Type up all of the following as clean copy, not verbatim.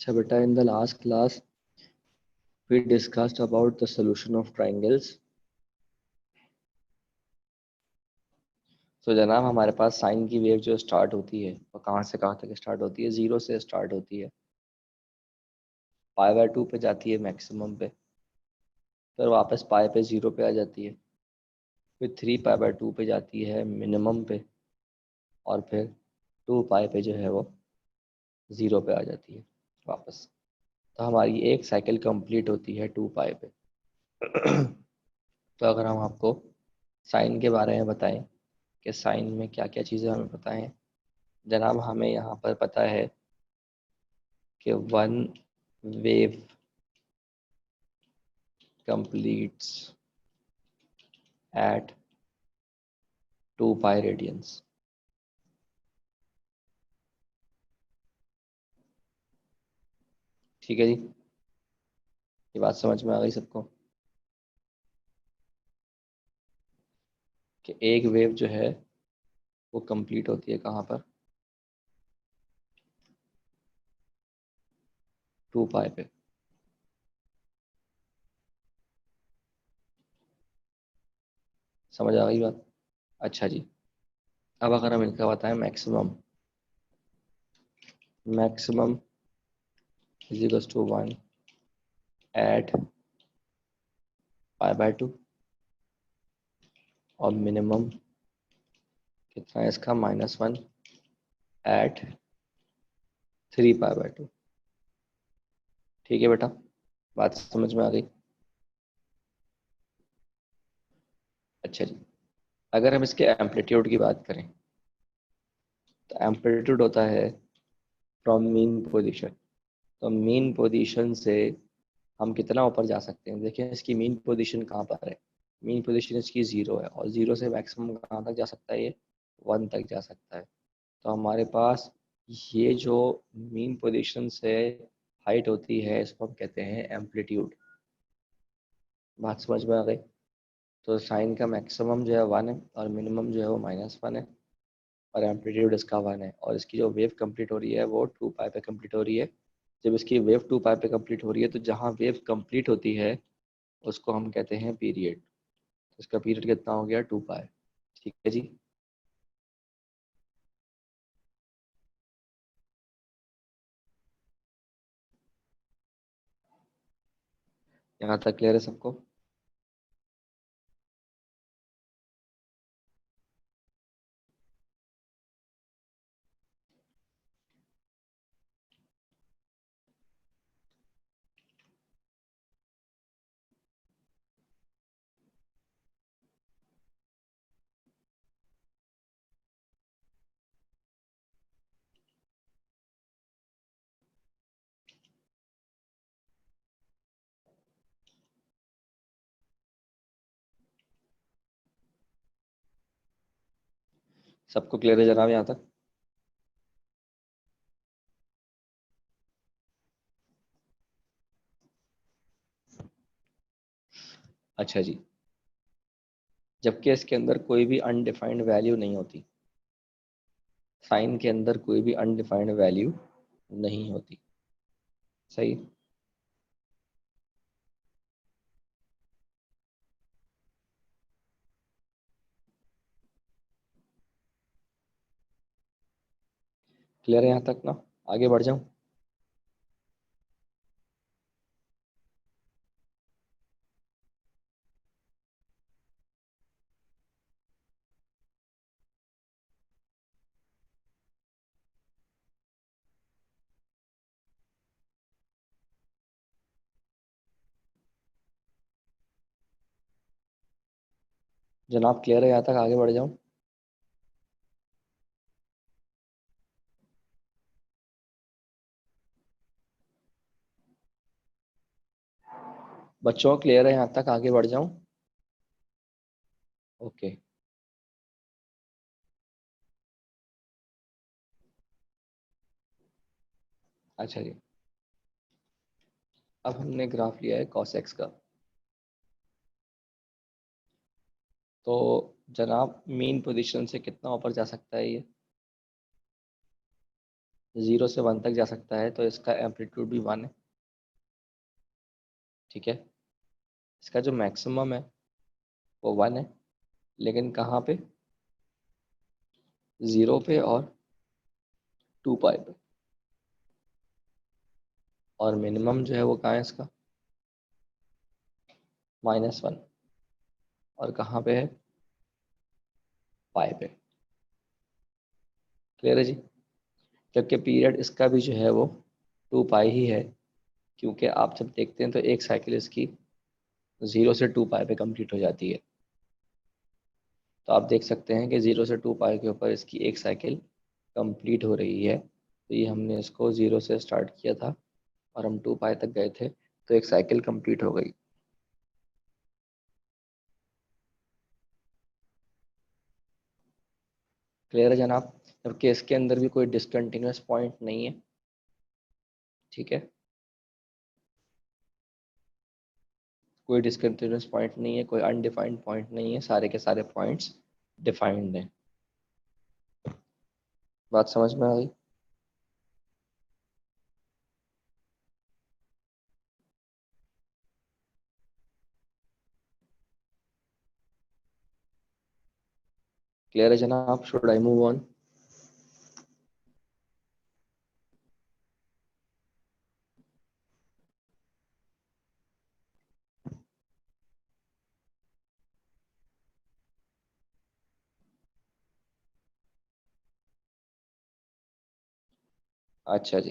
अच्छा बेटा, in the last class we discussed about the solution of triangles. तो जनाब हमारे पास साइन की वेव जो स्टार्ट होती है वो कहाँ से कहाँ तक स्टार्ट होती है? 0 से स्टार्ट होती है, π/2 पे जाती है मैक्सिमम पे, फिर वापस पाई पे 0 पे आ जाती है, फिर 3π/2 पे जाती है मिनिमम पे, और फिर 2π पे जो है वो 0 पे आ जाती है वापस। तो हमारी एक साइकिल कंप्लीट होती है 2π पे। तो अगर हम आपको साइन के बारे में बताएं कि साइन में क्या क्या चीज़ें हमें पता हैं, जनाब हमें यहाँ पर पता है कि one wave completes at 2π radians। ठीक है जी, ये बात समझ में आ गई सबको कि एक वेव जो है वो कंप्लीट होती है कहाँ पर? 2π पे। समझ आ गई बात? अच्छा जी, अब अगर हम इनका बताएं maximum, maximum is equals to 1 at π/2, और मिनिमम कितना है इसका? -1 एट 3π/2। ठीक है बेटा, बात समझ में आ गई? अच्छा जी, अगर हम इसके एम्पलीट्यूड की बात करें तो एम्पलीट्यूड होता है फ्रॉम मीन पोजीशन। तो मीन पोजीशन से हम कितना ऊपर जा सकते हैं? देखिए इसकी मीन पोजीशन कहाँ पर है, मीन पोजीशन इसकी 0 है, और 0 से मैक्सिमम कहाँ तक जा सकता है? ये 1 तक जा सकता है। तो हमारे पास ये जो मीन पोजीशन से हाइट होती है इसको हम कहते हैं एम्पलीट्यूड। बात समझ में आ गई? तो साइन का मैक्सिमम जो है 1 है, और मिनिमम जो है वो -1 है, और एम्पलीट्यूड इसका 1 है, और इसकी जो वेव कंप्लीट हो रही है वो 2π पे कंप्लीट हो रही है। जब इसकी वेव 2π पे कंप्लीट हो रही है तो जहाँ वेव कंप्लीट होती है उसको हम कहते हैं पीरियड। तो इसका पीरियड कितना हो गया? 2π। ठीक है जी, यहाँ तक क्लियर है सबको? सबको क्लियर है जनाब यहाँ तक? अच्छा जी, जबकि इसके अंदर कोई भी अनडिफाइंड वैल्यू नहीं होती, साइन के अंदर कोई भी अनडिफाइंड वैल्यू नहीं होती। सही? क्लियर है यहाँ तक ना? आगे बढ़ जाऊं? जनाब क्लियर है यहाँ तक? आगे बढ़ जाऊं? बच्चों क्लियर है यहाँ तक? आगे बढ़ जाऊं? ओके। अच्छा जी, अब हमने ग्राफ लिया है cos x का। तो जनाब मीन पोजीशन से कितना ऊपर जा सकता है ये? 0 से 1 तक जा सकता है, तो इसका एम्पलीट्यूड भी 1 है। ठीक है, इसका जो मैक्सिमम है वो 1 है, लेकिन कहाँ पे? 0 पे और 2 पाई पे। और मिनिमम जो है वो कहाँ है इसका? -1। और कहाँ पे है? पाई पे। क्लियर है जी? जबकि पीरियड इसका भी जो है वो 2 पाई ही है, क्योंकि आप जब देखते हैं तो एक साइकिल इसकी 0 से 2 पाई पे कंप्लीट हो जाती है। तो आप देख सकते हैं कि 0 से 2 पाई के ऊपर इसकी एक साइकिल कंप्लीट हो रही है। तो ये हमने इसको 0 से स्टार्ट किया था और हम 2 पाई तक गए थे, तो एक साइकिल कंप्लीट हो गई। क्लियर है जनाब? जबकि इसके अंदर भी कोई डिसकंटिन्यूस पॉइंट नहीं है। ठीक है, कोई डिसकंटिन्यूस पॉइंट नहीं है, कोई अनडिफाइंड पॉइंट नहीं है, सारे के सारे पॉइंट्स डिफाइंड हैं। बात समझ में आ गई? क्लियर है जनाब? Should I move on? अच्छा जी,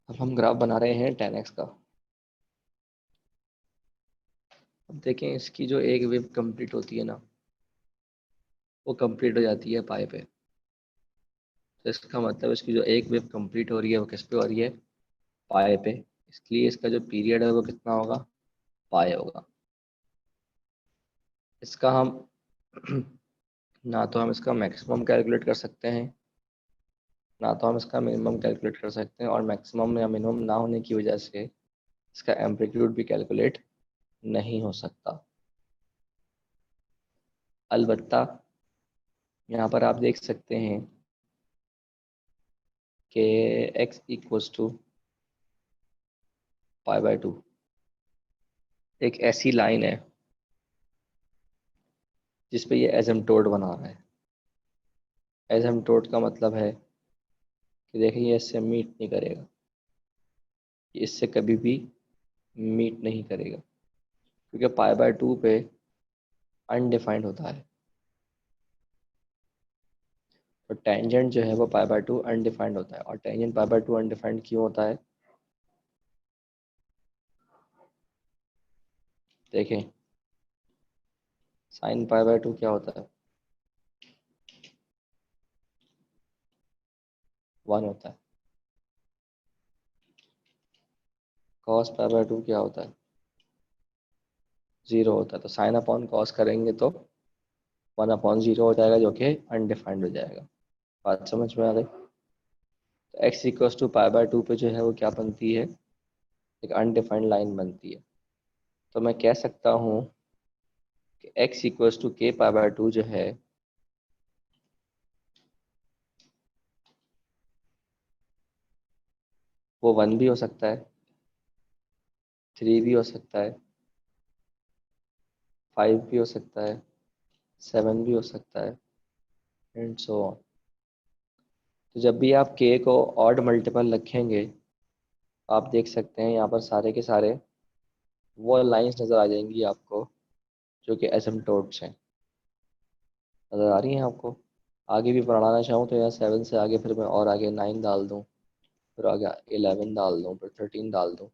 अब हम ग्राफ बना रहे हैं 10x का। अब देखें, इसकी जो एक वेव कंप्लीट होती है ना, वो कंप्लीट हो जाती है पाई पे। तो इसका मतलब इसकी जो एक वेव कंप्लीट हो रही है वो किस पे हो रही है? पाई पे। इसलिए इसका जो पीरियड है वो कितना होगा? पाई होगा। इसका हम ना तो हम इसका मैक्सिमम कैलकुलेट कर सकते हैं, ना तो हम इसका मिनिमम कैलकुलेट कर सकते हैं, और मैक्सिमम या मिनिमम ना होने की वजह से इसका एम्पलीट्यूड भी कैलकुलेट नहीं हो सकता। अलबत्ता यहाँ पर आप देख सकते हैं कि x इक्वल्स टू π/2 एक ऐसी लाइन है जिस पे ये एसिम्प्टोट बना रहा है। एसिम्प्टोट का मतलब है कि देखिए, ये इससे मीट नहीं करेगा, ये इससे कभी भी मीट नहीं करेगा, क्योंकि π/2 पे अनडिफाइंड होता है। तो टेंजेंट जो है वो π/2 अनडिफाइंड होता है। और टेंजेंट π/2 अनडिफाइंड क्यों होता है? देखें, साइन π/2 क्या होता है? 1 होता है। कॉस π/2 क्या होता है? 0 होता है। तो साइन अपॉन कॉस करेंगे तो 1/0 हो जाएगा, जो कि अनडिफाइंड हो जाएगा। बात समझ में आ गई? तो x इक्वल्स टू π/2 पे जो है वो क्या बनती है? एक अनडिफाइंड लाइन बनती है। तो मैं कह सकता हूँ कि x इक्वल्स टू k π/2 जो है वो 1 भी हो सकता है, 3 भी हो सकता है, 5 भी हो सकता है, 7 भी हो सकता है, एंड सो ऑन। तो जब भी आप k को ऑड मल्टीपल रखेंगे, आप देख सकते हैं यहाँ पर सारे के सारे वो लाइंस नज़र आ जाएंगी आपको जो कि एसिम्प्टोट्स हैं। नज़र आ रही हैं आपको? आगे भी बढ़ाना चाहूँ तो यहाँ 7 से आगे फिर मैं और आगे 9 डाल दूँ, फिर आगे 11 डाल दूँ, फिर 13 डाल दूँ,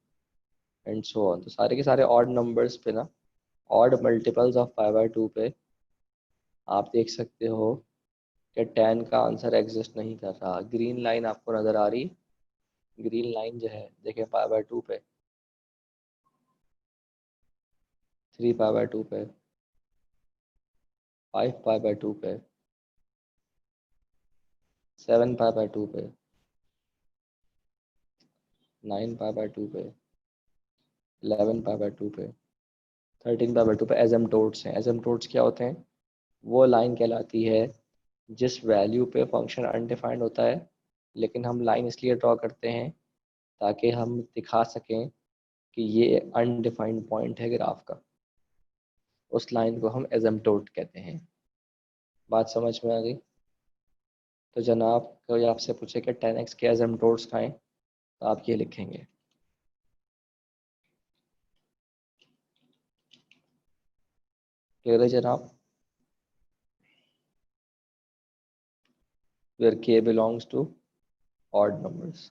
एंड सो ऑन। तो सारे के सारे ऑड नंबर्स पे ना, ऑड मल्टीपल्स ऑफ π/2 पे आप देख सकते हो कि 10 का आंसर एग्जिस्ट नहीं कर रहा। ग्रीन लाइन आपको नज़र आ रही? ग्रीन लाइन जो है देखें, π/2 पे, 3 π/2 पे, 5 π/2 पे, 7 π/2 पे, 9 π/2 पे, 11 π/2 पे, 13 π/2 पे एजम्प्टोट्स हैं। एजम्प्टोट्स क्या होते हैं? वो लाइन कहलाती है जिस वैल्यू पे फंक्शन अनडिफाइंड होता है, लेकिन हम लाइन इसलिए ड्रॉ करते हैं ताकि हम दिखा सकें कि ये अनडिफाइंड पॉइंट है ग्राफ का। उस लाइन को हम एजम्प्टोट कहते हैं। बात समझ में आ गई? तो जनाब कोई आपसे पूछे कि 10x के एजम्प्टोट्स खाएं, तो आप ये लिखेंगे। क्लियर है जनाब? where k belongs to odd numbers।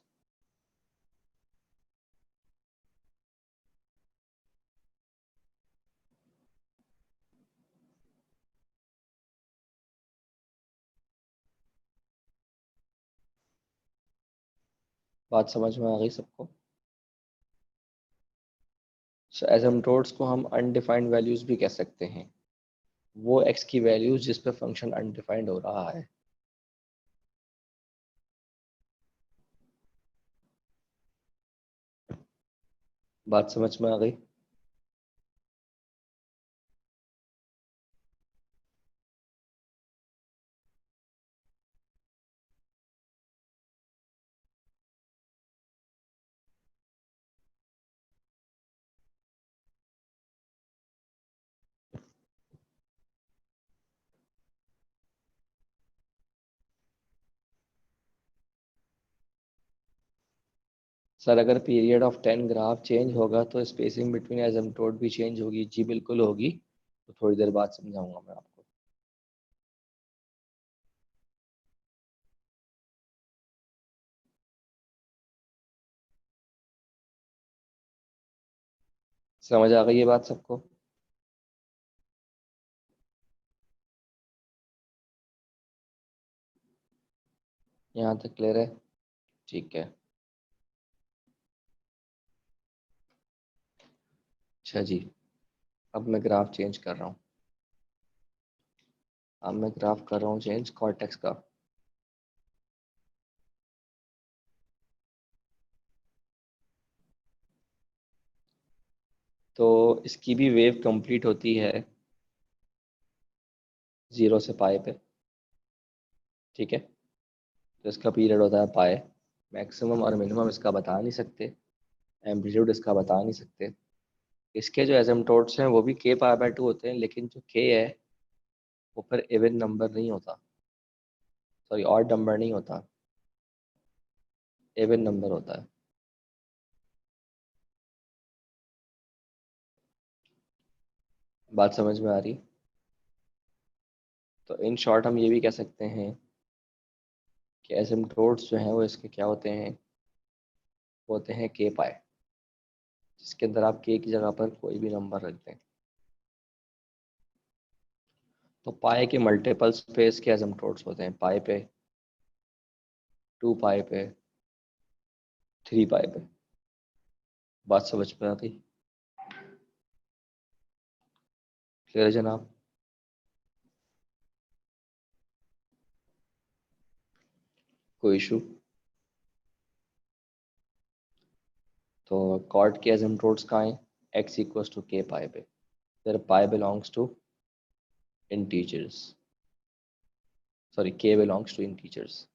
बात समझ में आ गई सबको? सो एसिम्प्टोट्स को हम अनडिफाइंड वैल्यूज भी कह सकते हैं, वो x की वैल्यूज जिस पे फंक्शन अनडिफाइंड हो रहा है। बात समझ में आ गई? सर अगर पीरियड ऑफ 10 ग्राफ चेंज होगा तो स्पेसिंग बिटवीन एसिम्प्टोट भी चेंज होगी। जी बिल्कुल होगी, तो थोड़ी देर बाद समझाऊंगा मैं आपको। समझ आ गई ये बात सबको? यहाँ तक क्लियर है? ठीक है। अच्छा जी, अब मैं ग्राफ चेंज कर रहा हूँ। अब मैं ग्राफ कर रहा हूँ चेंज कॉर्टेक्स का। तो इसकी भी वेव कंप्लीट होती है 0 से पाए पे। ठीक है, तो इसका पीरियड होता है पाए। मैक्सिमम और मिनिमम इसका बता नहीं सकते, एम्पलीट्यूड इसका बता नहीं सकते। इसके जो एसिम्प्टोट्स हैं वो भी k पाई बाय 2 होते हैं, लेकिन जो k है वो फिर इवन नंबर नहीं होता, सॉरी ऑड नंबर नहीं होता, इवन नंबर होता है। बात समझ में आ रही? तो इन शॉर्ट हम ये भी कह सकते हैं कि एसिम्प्टोट्स जो हैं वो इसके क्या होते हैं, वो होते हैं k पाई, जिसके अंदर आप k की जगह पर कोई भी नंबर रख दें। तो पाई के मल्टीपल्स पे इसके एसिम्प्टोट्स होते हैं, पाई पे, 2 पाई पे, 3 पाई पे। बात समझ में आ गई? क्लियर है जनाब? कोई इशू? तो कॉर्ड के एसिम्प्टोट्स कहाँ हैं? x equals to k pi पे, फिर pi belongs to integers, sorry k belongs to integers.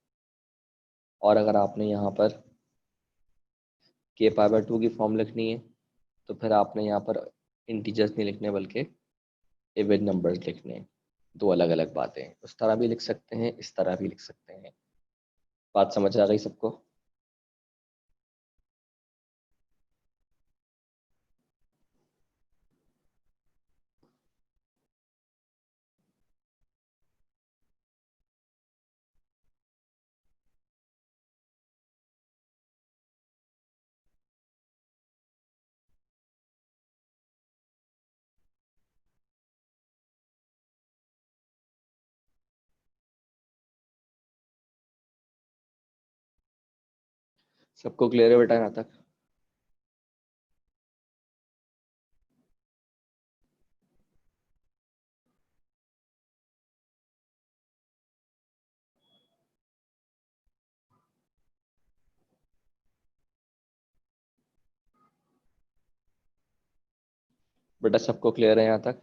और अगर आपने यहाँ पर k पाई बाय 2 की फॉर्म लिखनी है, तो फिर आपने यहाँ पर इंटीजर्स नहीं लिखने बल्कि इवन नंबर्स लिखने हैं। दो अलग अलग बातें हैं, उस तरह भी लिख सकते हैं, इस तरह भी लिख सकते हैं। बात समझ आ गई सबको? सबको क्लियर है बेटा यहाँ तक? बेटा सबको क्लियर है यहाँ तक?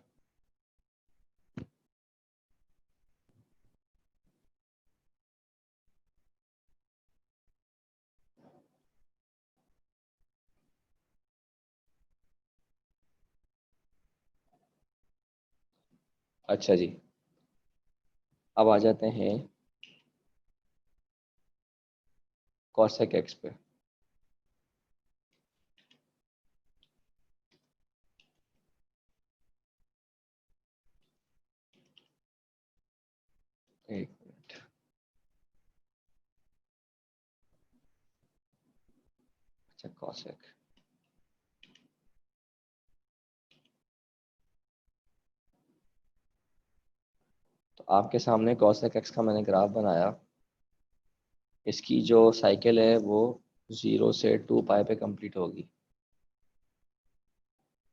अच्छा जी, अब आ जाते हैं cosec x पे। एक मिनट। अच्छा cosec, तो आपके सामने cosec x का मैंने ग्राफ बनाया। इसकी जो साइकिल है वो 0 से 2 पाई पे कंप्लीट होगी।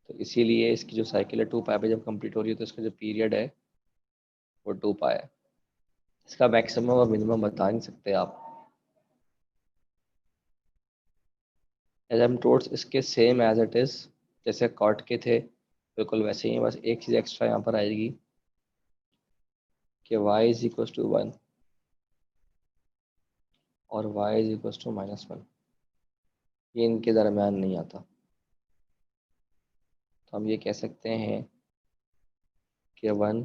तो इसीलिए इसकी जो साइकिल है 2 पाई पे जब कंप्लीट हो रही है तो इसका जो पीरियड है वो 2 पाई है। इसका मैक्सिमम और मिनिमम बता नहीं सकते आप। एसिम्प्टोट्स इसके सेम एज इट इज़, जैसे कॉट के थे बिल्कुल वैसे ही हैं, बस एक चीज़ एक्स्ट्रा यहाँ पर आएगी कि y इज इक्वल टू 1 और y इज इक्वल टू -1। ये इनके दरमियान नहीं आता। तो हम ये कह सकते हैं कि 1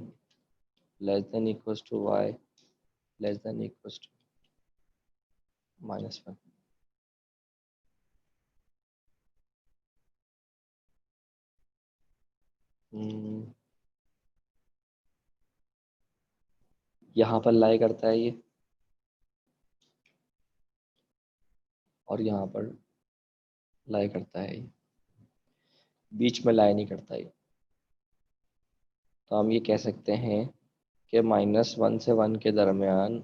less than equal to y less than equal to -1। यहाँ पर लाई करता है ये, और यहाँ पर लाई करता है ये, बीच में लाई नहीं करता ये। तो हम ये कह सकते हैं कि -1 से 1 के दरमियान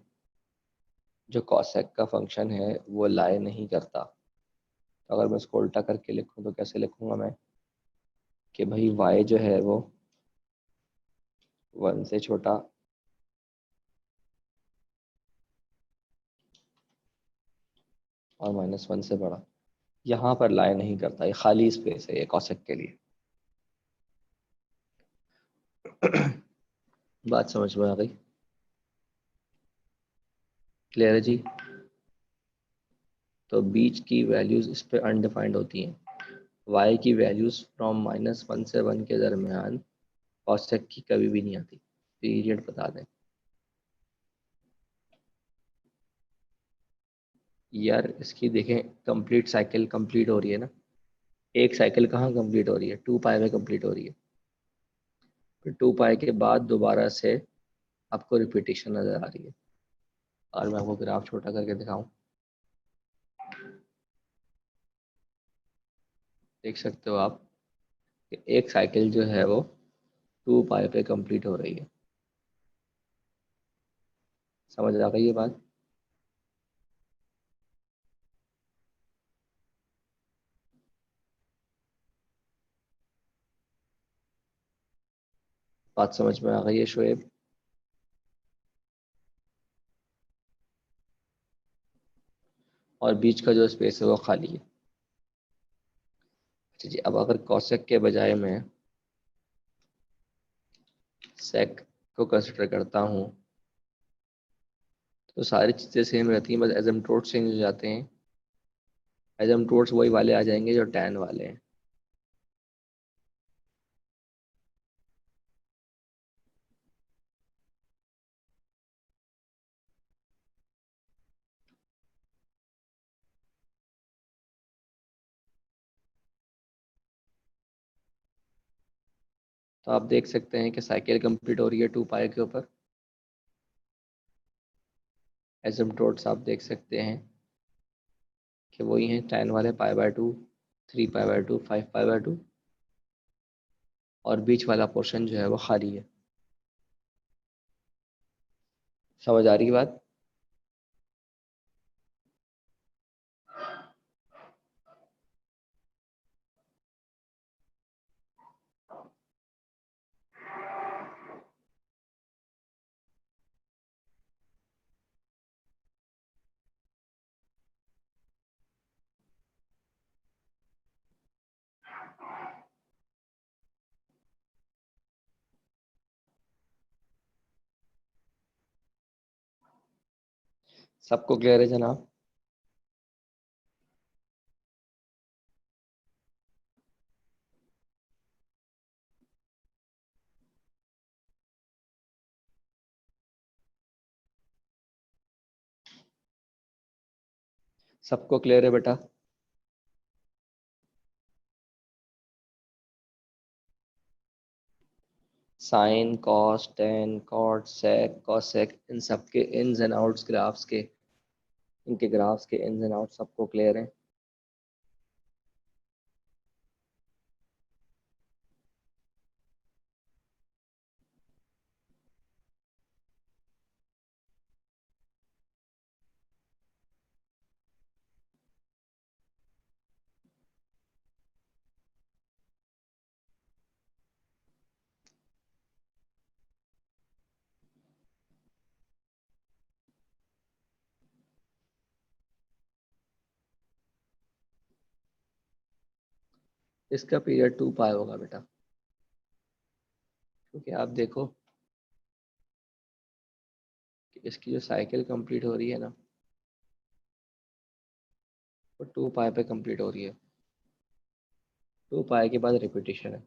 जो कॉसेक का फंक्शन है वो लाई नहीं करता। तो अगर मैं इसको उल्टा करके लिखूँ तो कैसे लिखूँगा मैं कि भाई y जो है वो 1 से छोटा और -1 से बड़ा। यहाँ पर लाई नहीं करता, ये खाली स्पेस है ये कॉसेक के लिए। बात समझ में आ गई? क्लियर है जी? तो बीच की वैल्यूज इस पे अनडिफाइंड होती हैं। y की वैल्यूज फ्रॉम -1 से 1 के दरमियान कॉसेक की कभी भी नहीं आती। पीरियड बता दें यार। इसकी देखें, कंप्लीट साइकिल कंप्लीट हो रही है ना। एक साइकिल कहाँ कंप्लीट हो रही है? 2 पाई में कंप्लीट हो रही है। फिर 2 पाई के बाद दोबारा से आपको रिपीटेशन नजर आ रही है। और मैं आपको ग्राफ छोटा करके दिखाऊं, देख सकते हो आप कि एक साइकिल जो है वो 2 पाई पे कंप्लीट हो रही है। समझ आ गई ये बात? बात समझ में आ गई है शोएब? और बीच का जो स्पेस है वो खाली है। अच्छा जी, अब अगर कॉसेक के बजाय मैं सेक को कंसिडर करता हूँ तो सारी चीज़ें सेम रहती हैं, बस एसिम्प्टोट्स चेंज हो जाते हैं। एसिम्प्टोट्स वही वाले आ जाएंगे जो टैन वाले हैं। तो आप देख सकते हैं कि साइकिल कंप्लीट हो रही है 2 पाई के ऊपर। एसिम्प्टोट्स आप देख सकते हैं कि वही हैं टैन वाले, पाई/2, 3 पाई/2, 5 पाई/2। और बीच वाला पोर्शन जो है वो खाली है। समझ आ रही है बात? सबको क्लियर है जनाब? सबको क्लियर है बेटा? साइन, कॉस, टेन, कॉट, सेक, कॉसेक, इन सब के इन्स एंड आउट्स ग्राफ्स के, इनके ग्राफ्स के इन्स एंड आउट्स सबको क्लियर है? इसका पीरियड 2 पाई होगा बेटा, क्योंकि आप देखो कि इसकी जो साइकिल कंप्लीट हो रही है ना, वो 2 पाई पे कंप्लीट हो रही है। 2 पाई के बाद रिपीटिशन है।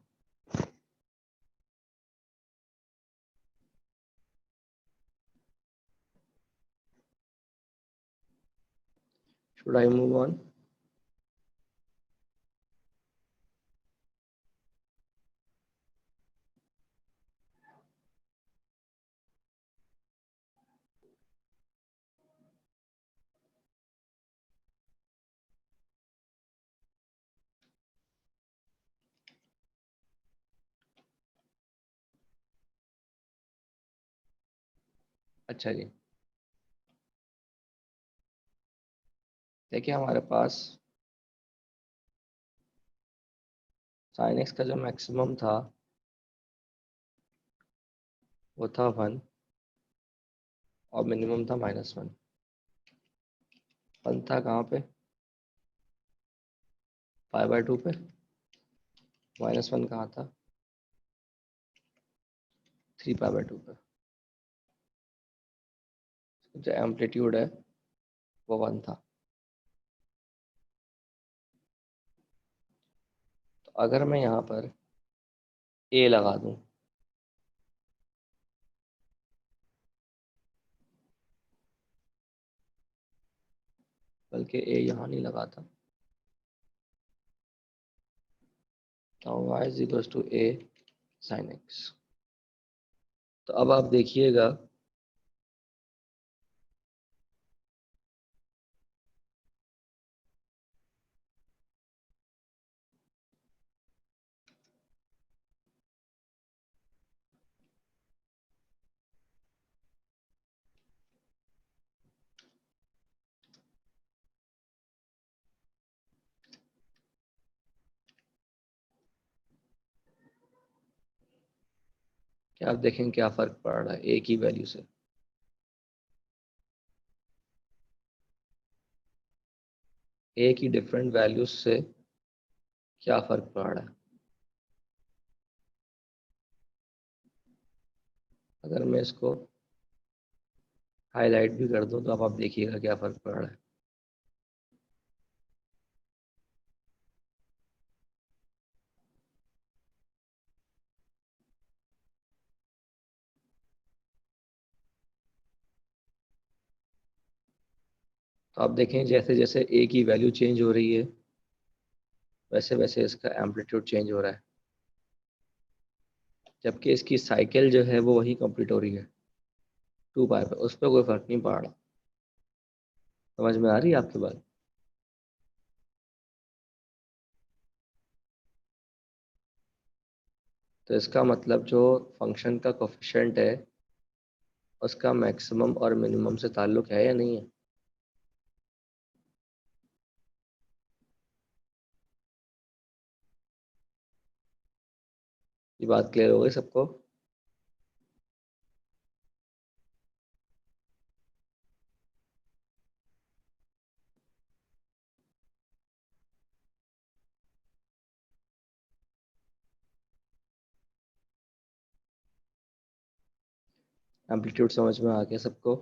Should I move on? अच्छा जी, देखिए हमारे पास साइन एक्स का जो मैक्सिमम था वो था 1, और मिनिमम था -1। 1 था कहाँ पे? π/2 पे। -1 कहाँ था? 3π/2 पे। जो एम्पलीट्यूड है वो 1 था। तो अगर मैं यहाँ पर ए लगा दूँ, बल्कि ए यहाँ नहीं लगाता, तो y = a sin x। तो अब आप देखिएगा कि आप देखें क्या फ़र्क पड़ रहा है ए की वैल्यू से। ए की डिफरेंट वैल्यूज से क्या फ़र्क पड़ रहा है। अगर मैं इसको हाईलाइट भी कर दूं तो अब आप देखिएगा क्या फ़र्क पड़ रहा है। तो आप देखें जैसे जैसे ए की वैल्यू चेंज हो रही है, वैसे वैसे इसका एम्पलीट्यूड चेंज हो रहा है, जबकि इसकी साइकिल जो है वो वही कंप्लीट हो रही है 2 पाई पे, उस पर कोई फ़र्क नहीं पड़ रहा। समझ में आ रही है आपकी बात? तो इसका मतलब जो फंक्शन का कोफिशिएंट है उसका मैक्सिमम और मिनिमम से ताल्लुक है या नहीं है? ये बात क्लियर हो गई सबको? एम्पलीट्यूड समझ में आ गया सबको?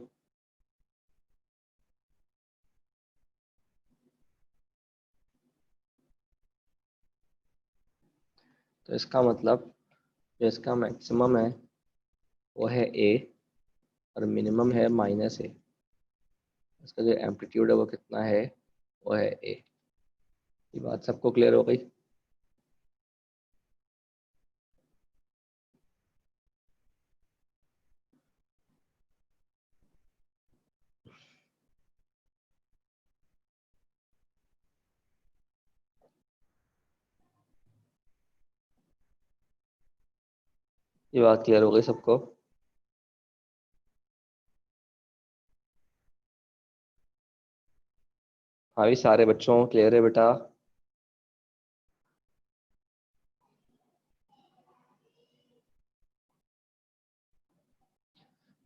तो इसका मतलब जो इसका मैक्सिमम है वो है ए, और मिनिमम है -a। इसका जो एम्पलीट्यूड है वो कितना है? वो है ए। ये बात सबको क्लियर हो गई? ये बात क्लियर हो गई सबको? हाँ भी सारे बच्चों क्लियर है बेटा?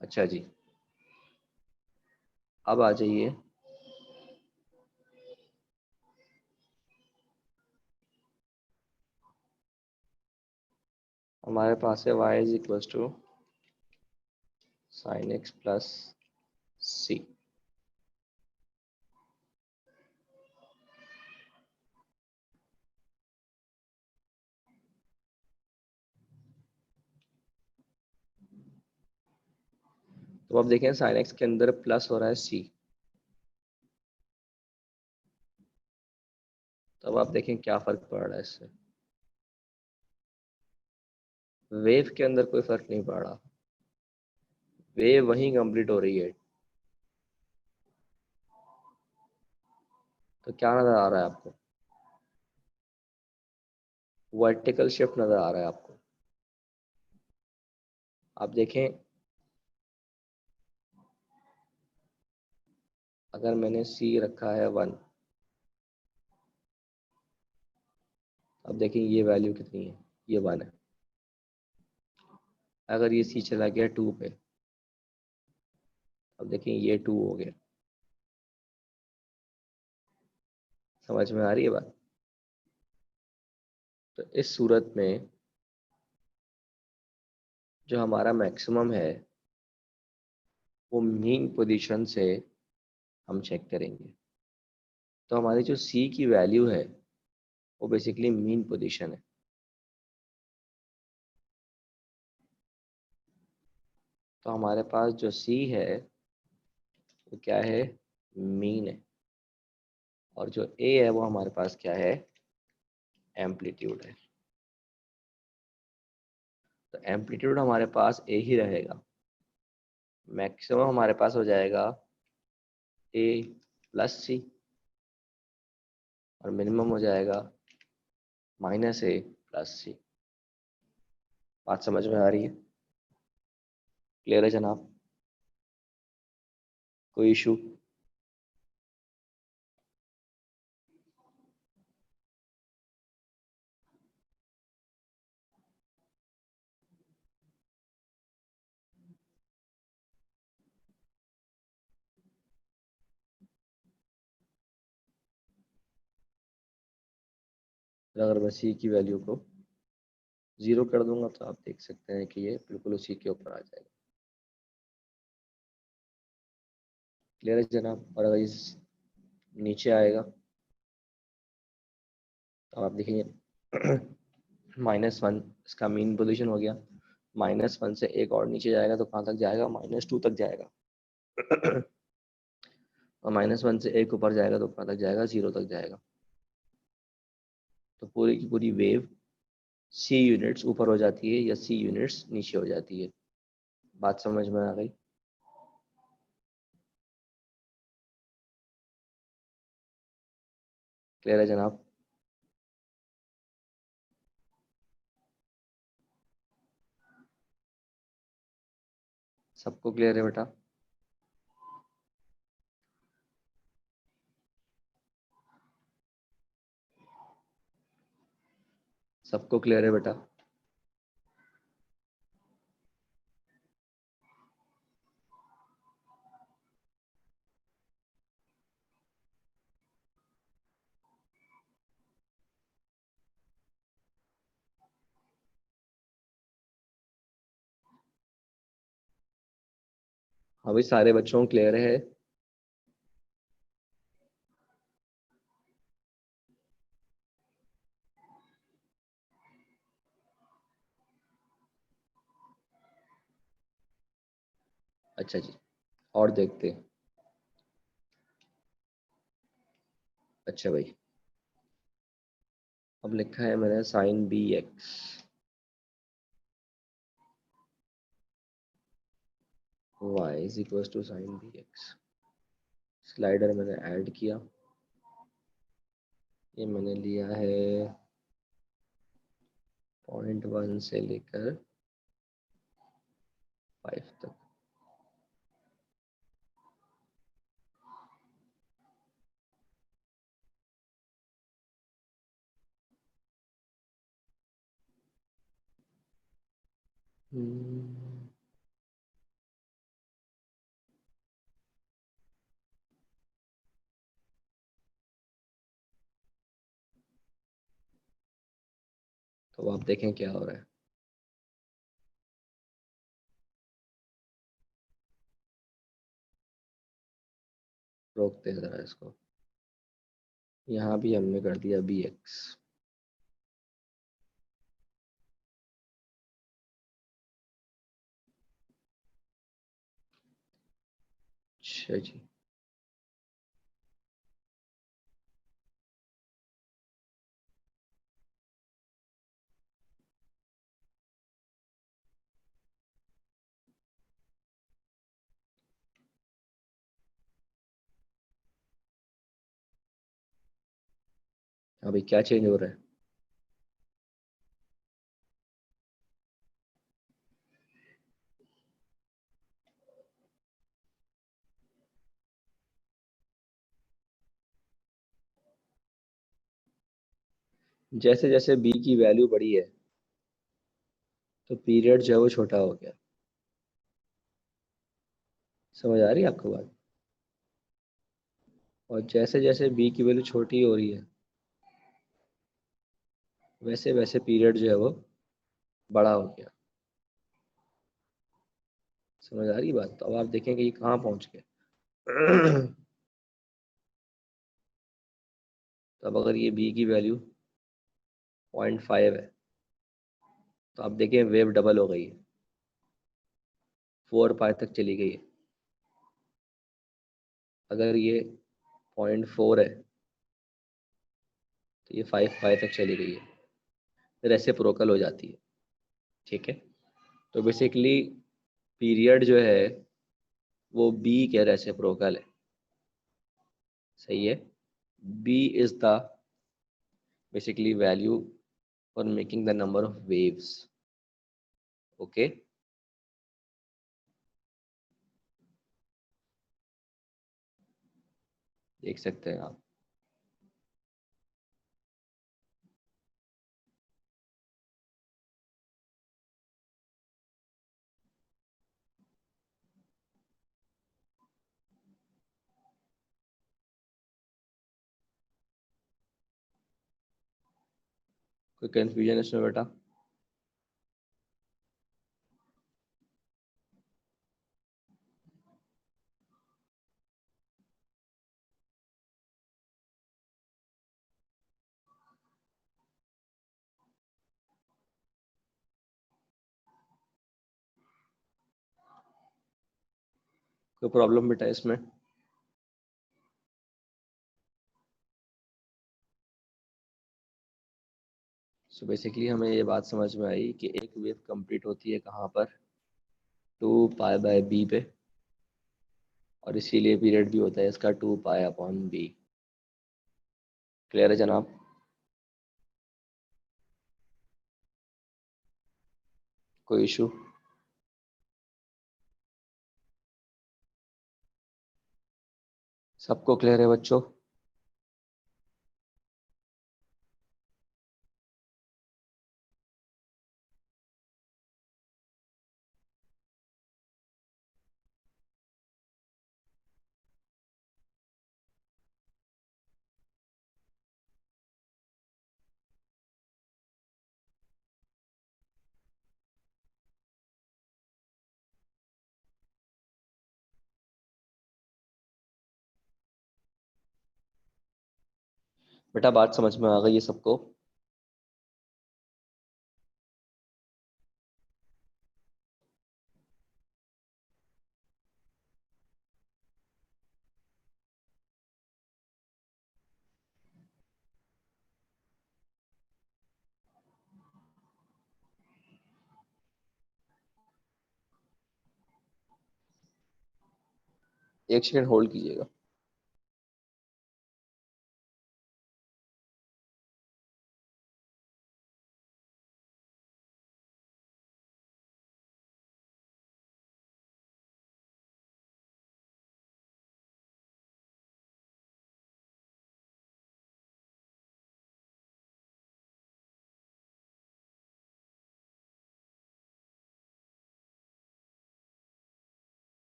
अच्छा जी, अब आ जाइए। हमारे पास है y is equal to sine x plus c. तो अब देखें साइन एक्स के अंदर प्लस हो रहा है सी। तो अब आप देखें क्या फर्क पड़ रहा है इससे। वेव के अंदर कोई फर्क नहीं पड़ रहा, वेव वहीं कंप्लीट हो रही है। तो क्या नजर आ रहा है आपको? वर्टिकल शिफ्ट नजर आ रहा है आपको। आप देखें, अगर मैंने सी रखा है 1, अब देखें ये वैल्यू कितनी है, ये 1 है। अगर ये सी चला गया 2 पे, अब देखें ये 2 हो गया। समझ में आ रही है बात? तो इस सूरत में जो हमारा मैक्सिमम है वो मीन पोजीशन से हम चेक करेंगे। तो हमारी जो सी की वैल्यू है वो बेसिकली मीन पोजीशन है। तो हमारे पास जो सी है वो क्या है, मीन है। और जो ए है वो हमारे पास क्या है, एम्पलीट्यूड है। तो एम्पलीट्यूड हमारे पास ए ही रहेगा। मैक्सिमम हमारे पास हो जाएगा ए प्लस सी, और मिनिमम हो जाएगा माइनस ए प्लस सी। बात समझ में आ रही है? क्लियर है जनाब? कोई इशू? अगर मैं सी की वैल्यू को 0 कर दूंगा तो आप देख सकते हैं कि ये बिल्कुल उसी के ऊपर आ जाएगा। क्लियर है जनाब? और अगर इस नीचे आएगा तो आप देखेंगे -1 इसका मीन पोजीशन हो गया। -1 से एक और नीचे जाएगा तो कहाँ तक जाएगा, -2 तक जाएगा। और -1 से एक ऊपर जाएगा तो कहाँ तक जाएगा, 0 तक जाएगा। तो पूरी की पूरी वेव सी यूनिट्स ऊपर हो जाती है या सी यूनिट्स नीचे हो जाती है। बात समझ में आ गई? क्लियर है जनाब? सबको क्लियर है बेटा? सबको क्लियर है बेटा? हाँ भाई सारे बच्चों को क्लियर है? अच्छा जी, और देखते हैं। अच्छा भाई, अब लिखा है मैंने sine B X, Y is equal to sine B X. Slider मैंने ऐड किया, ये मैंने लिया है 0.1 से लेकर 5 तक। हम्म, तो आप देखें क्या हो रहा है। रोकते हैं जरा इसको, यहाँ भी हमने कर दिया बी एक्स। अच्छा जी, अभी क्या चेंज हो रहा है। जैसे जैसे बी की वैल्यू बढ़ी है तो पीरियड जो है वो छोटा हो गया। समझ आ रही है आपको बात। और जैसे जैसे बी की वैल्यू छोटी हो रही है वैसे वैसे पीरियड जो है वो बड़ा हो गया। समझ आ रही है बात। तो अब आप देखेंगे ये कहाँ पहुंच गए। तो अब अगर ये बी की वैल्यू 0.5 है तो आप देखें वेव डबल हो गई है, 4 पाई तक चली गई है। अगर ये 0.4 है तो ये 5 पाई तक चली गई है, फिर रेसिप्रोकल हो जाती है। ठीक है, तो बेसिकली पीरियड जो है वो बी के रेसिप्रोकल है। सही है। B is the basically value for making the number of waves. Okay, देख सकते हैं आप। कोई कंफ्यूजन इसमें बेटा। कोई प्रॉब्लम बेटा इसमें। सो बेसिकली हमें ये बात समझ में आई कि एक वेव कंप्लीट होती है कहाँ पर, 2 पाई बाय बी पे, और इसीलिए पीरियड भी होता है इसका 2 पाई अपॉन बी। क्लियर है जनाब। कोई इशू। सबको क्लियर है बच्चों। बेटा बात समझ में आ गई है सबको। एक सेकंड होल्ड कीजिएगा।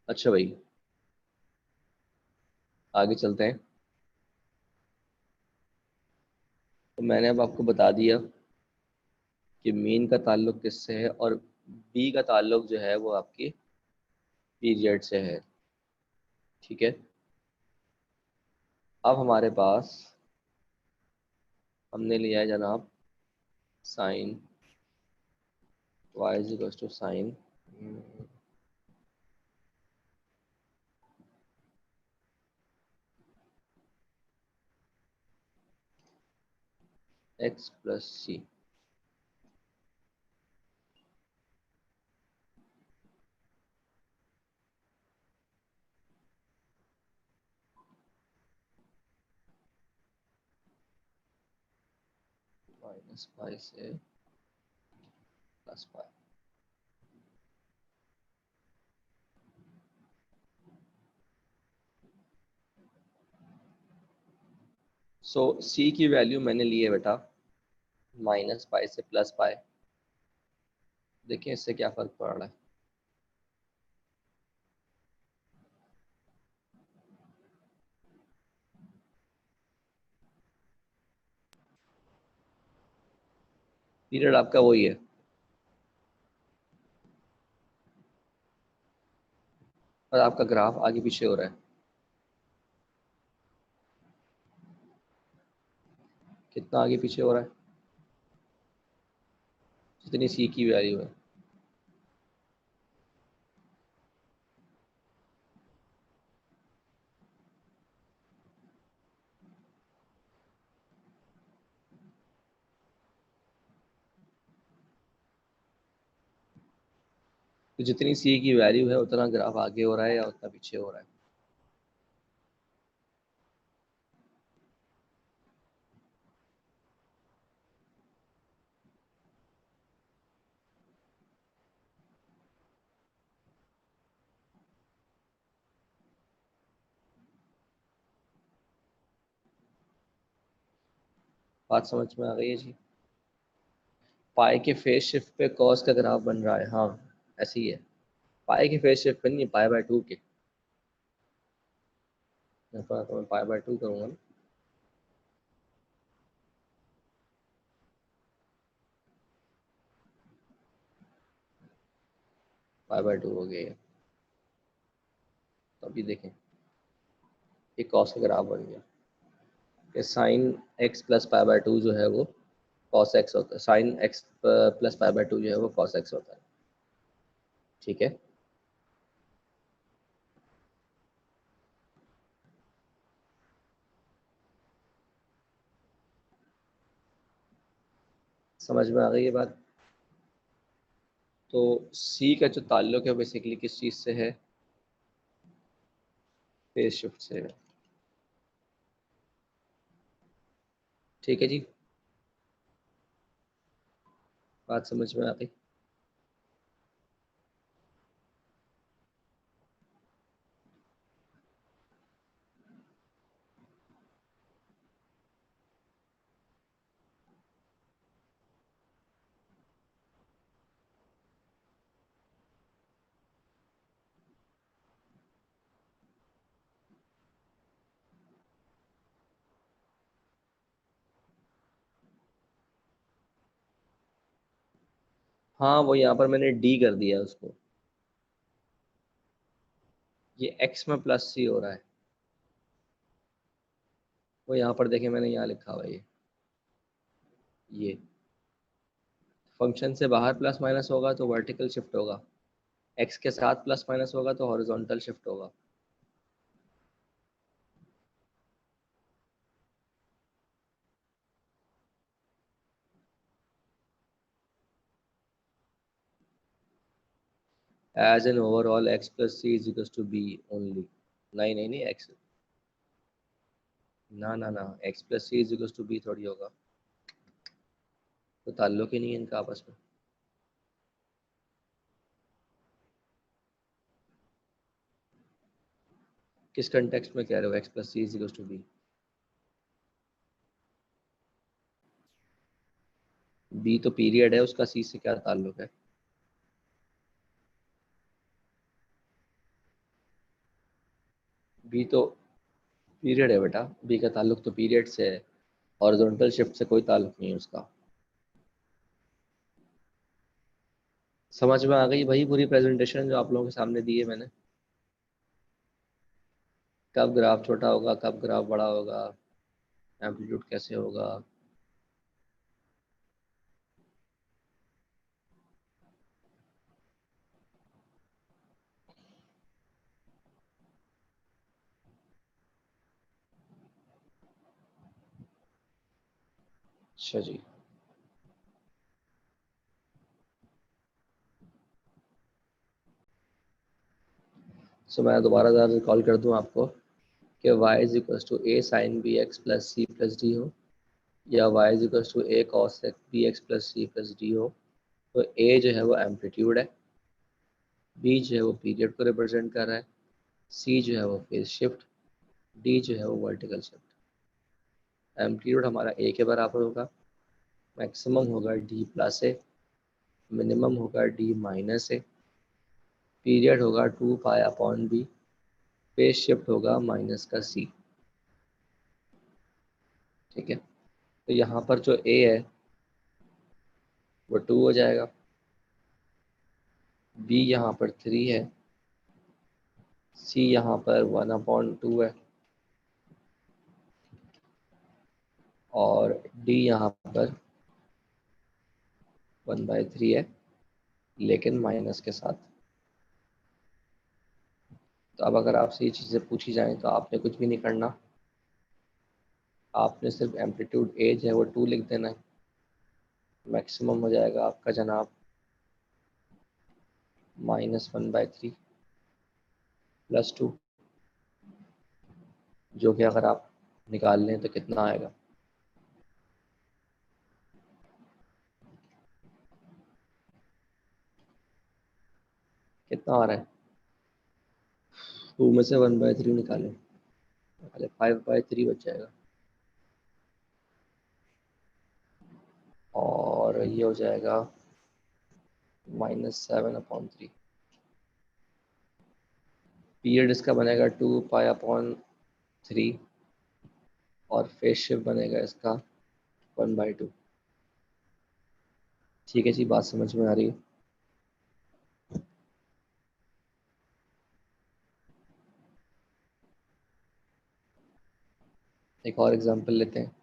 अच्छा भाई, आगे चलते हैं। तो मैंने अब आपको बता दिया कि मीन का ताल्लुक किससे है, और बी का ताल्लुक जो है वो आपकी पीरियड से है। ठीक है। अब हमारे पास हमने लिया है जनाब sine Y is equal to sine x plus C. Minus pi से प्लस पाई। सो सी की वैल्यू मैंने ली है बेटा माइनस पाई से प्लस पाई। देखिए इससे क्या फर्क पड़ रहा है। पीरियड आपका वही है, और आपका ग्राफ आगे पीछे हो रहा है। कितना आगे पीछे हो रहा है? जितनी सी की वैल्यू है। तो जितनी सी की वैल्यू है उतना ग्राफ आगे हो रहा है या उतना पीछे हो रहा है? बात समझ में आ गई है जी? पाई के फेज शिफ्ट पे कॉस का ग्राफ बन रहा है, हाँ ऐसे ही है। पाई के फेज शिफ्ट पे नहीं, पाई बाय टू के। तो मैं पाई बाय टू करूँगा ना। पाई बाय टू हो गया ये। तो अभी देखें, ये कॉस का ग्राफ बन गया कि sine x plus pi by two जो है वो कॉस एक्स होता है, sine x plus pi by two जो है वो कॉस एक्स होता है। ठीक है। समझ में आ गई ये बात? तो सी का जो ताल्लुक है बेसिकली किस चीज़ से है? फेज शिफ्ट से है। ठीक है जी, बात समझ में आ गई। हाँ वो यहाँ पर मैंने डी कर दिया उसको। ये x में प्लस सी हो रहा है, वो यहाँ पर देखें मैंने यहाँ लिखा हुआ है ये फंक्शन से बाहर प्लस माइनस होगा तो वर्टिकल शिफ्ट होगा, x के साथ प्लस माइनस होगा तो हॉरिजॉन्टल शिफ्ट होगा। As an overall x plus C is equal to B only. नहीं नहीं नहीं, x ना ना ना, x plus C is equal to B थोड़ी होगा, तो ताल्लुक ही नहीं है इनका आपस में। किस कंटेक्स्ट में कह रहे हो x plus C is equal to B? B तो पीरियड है, उसका सी से क्या ताल्लुक है? बी तो पीरियड है बेटा, बी का ताल्लुक तो पीरियड से है, हॉरिजॉन्टल शिफ्ट से कोई ताल्लुक नहीं है उसका। समझ में आ गई भाई पूरी प्रेजेंटेशन जो आप लोगों के सामने दी है मैंने? कब ग्राफ छोटा होगा, कब ग्राफ बड़ा होगा, एम्पलीट्यूड कैसे होगा। अच्छा जी। सो मैं दोबारा ज़रा कॉल कर दूं आपको कि y is equal to a sine B x plus c plus d हो, या y is equal to a cos b x plus c plus d हो। तो ए जो है वो एम्पलीट्यूड है, बी जो है वो पीरियड को रिप्रेजेंट कर रहा है, सी जो है वो फेज शिफ्ट, डी जो है वो वर्टिकल शिफ्ट। एम्पलीट्यूड हमारा ए के बराबर होगा, मैक्सिमम होगा डी प्लस ए, मिनिमम होगा डी माइनस ए, पीरियड होगा 2 pi upon B, phase shift होगा माइनस का सी। ठीक है, तो यहाँ पर जो ए है वो 2 हो जाएगा, बी यहाँ पर 3 है, सी यहाँ पर 1/2 है, और डी यहाँ पर 1/3 है, लेकिन माइनस के साथ। तो अब अगर आपसे ये चीज़ें पूछी जाएं तो आपने कुछ भी नहीं करना, आपने सिर्फ एम्पलीट्यूड एज है वो 2 लिख देना है, मैक्सिमम हो जाएगा आपका जनाब -1/3 +2, जो कि अगर आप निकाल लें तो कितना आएगा? कितना आ रहा है? 2 में से 1/3 निकालें, पहले 5/3 बच जाएगा, और ये हो जाएगा -7/3। पीरियड इसका बनेगा 2 पाई अपॉन 3, और फेज शिफ्ट बनेगा इसका 1/2। ठीक है जी, बात समझ में आ रही है? एक और एग्जांपल लेते हैं।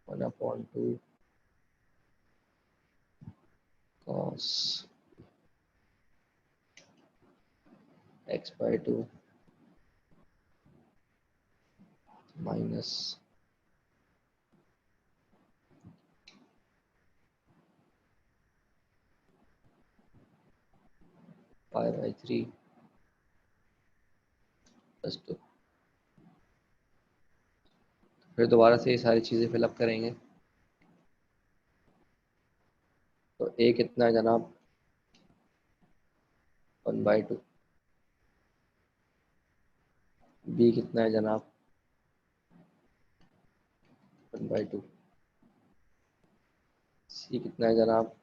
One upon two cos x/2 minus π/3 +2। फिर दोबारा से ये सारी चीज़ें फिलअप करेंगे। तो ए कितना है जनाब? 1/2। बी कितना है जनाब? 1/2। सी कितना है जनाब?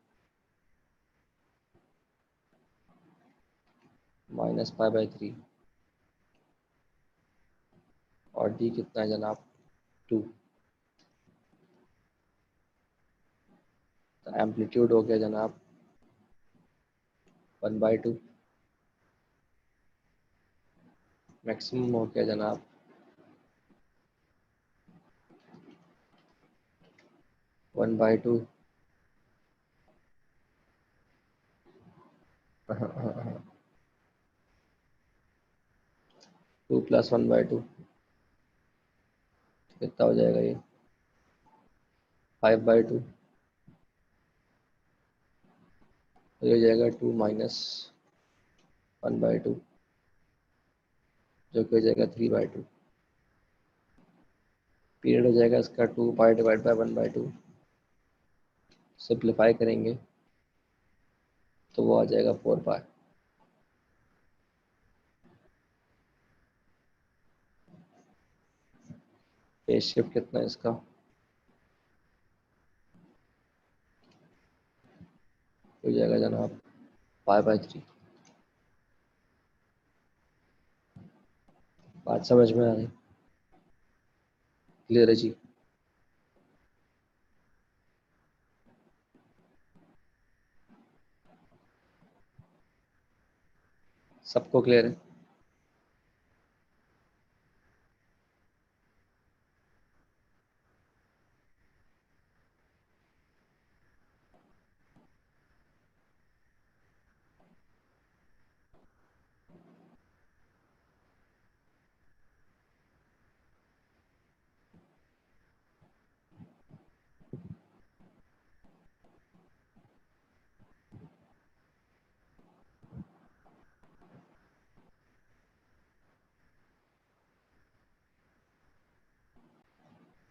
-π/3 और डी कितना है जनाब 2। तो एम्पलीट्यूड हो गया जनाब 1/2। मैक्सिमम हो गया जनाब 1/2। 2 + 1/2 कितना हो जाएगा ये 5/2। तो ये हो जाएगा 2 - 1/2 जो कि हो जाएगा 3/2। पीरियड हो जाएगा इसका 2π/1/2। सिंप्लीफाई करेंगे तो वो आ जाएगा 4π। फेज शिफ्ट कितना है इसका हो जाएगा जनाब π/3। बात समझ में आ रही? क्लियर है जी? सबको क्लियर है?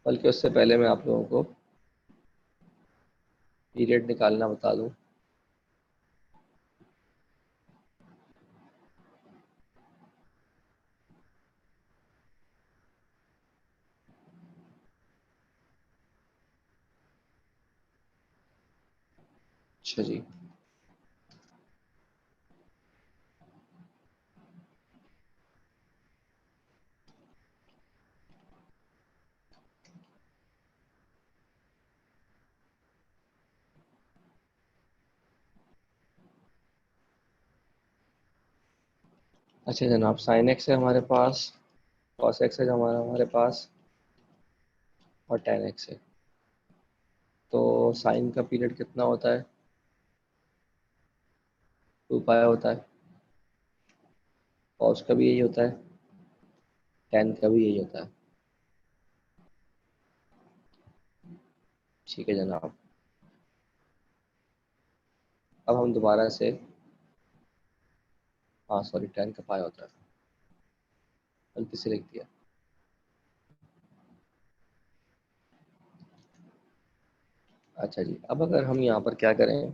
बल्कि उससे पहले मैं आप लोगों को पीरियड निकालना बता दूं। अच्छा जी, अच्छा जनाब साइन एक्स है हमारे पास, कॉस एक्स है हमारा हमारे पास, और tan एक्स है। तो साइन का पीरियड कितना होता है 2π होता है, कॉस का भी यही होता है, tan का भी यही होता है। ठीक है जनाब, अब हम दोबारा से, हाँ सॉरी tan का पाई होता है, गलती से लिख दिया। अच्छा जी, अब अगर हम यहाँ पर क्या करें,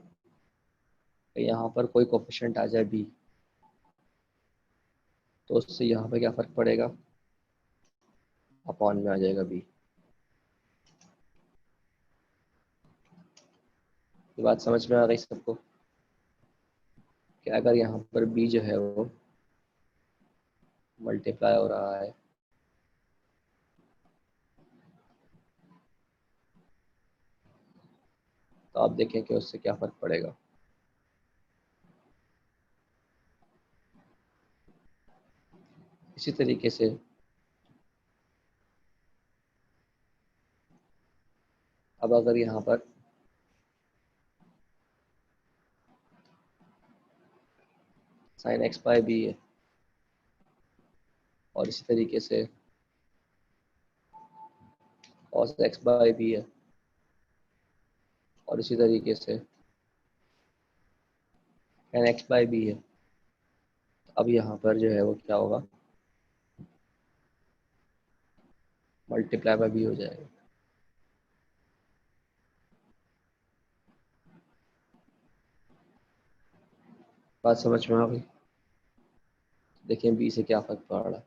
यहाँ पर कोई कोफिशिएंट आ जाए b, तो उससे यहाँ पर क्या फ़र्क पड़ेगा, अपॉन में आ जाएगा b। ये बात समझ में आ गई सबको कि अगर यहाँ पर b जो है वो मल्टीप्लाई हो रहा है तो आप देखें कि उससे क्या फ़र्क पड़ेगा। इसी तरीके से अब अगर यहाँ पर साइन एक्स बाय बी है और इसी तरीके से कॉस एक्स बाय बी है और इसी तरीके से tan एक्स बाय बी है, अब यहाँ पर जो है वो क्या होगा, मल्टीप्लाई बाय बी हो जाएगा। बात समझ में आ गई? देखें बी से क्या फ़र्क पड़ रहा है।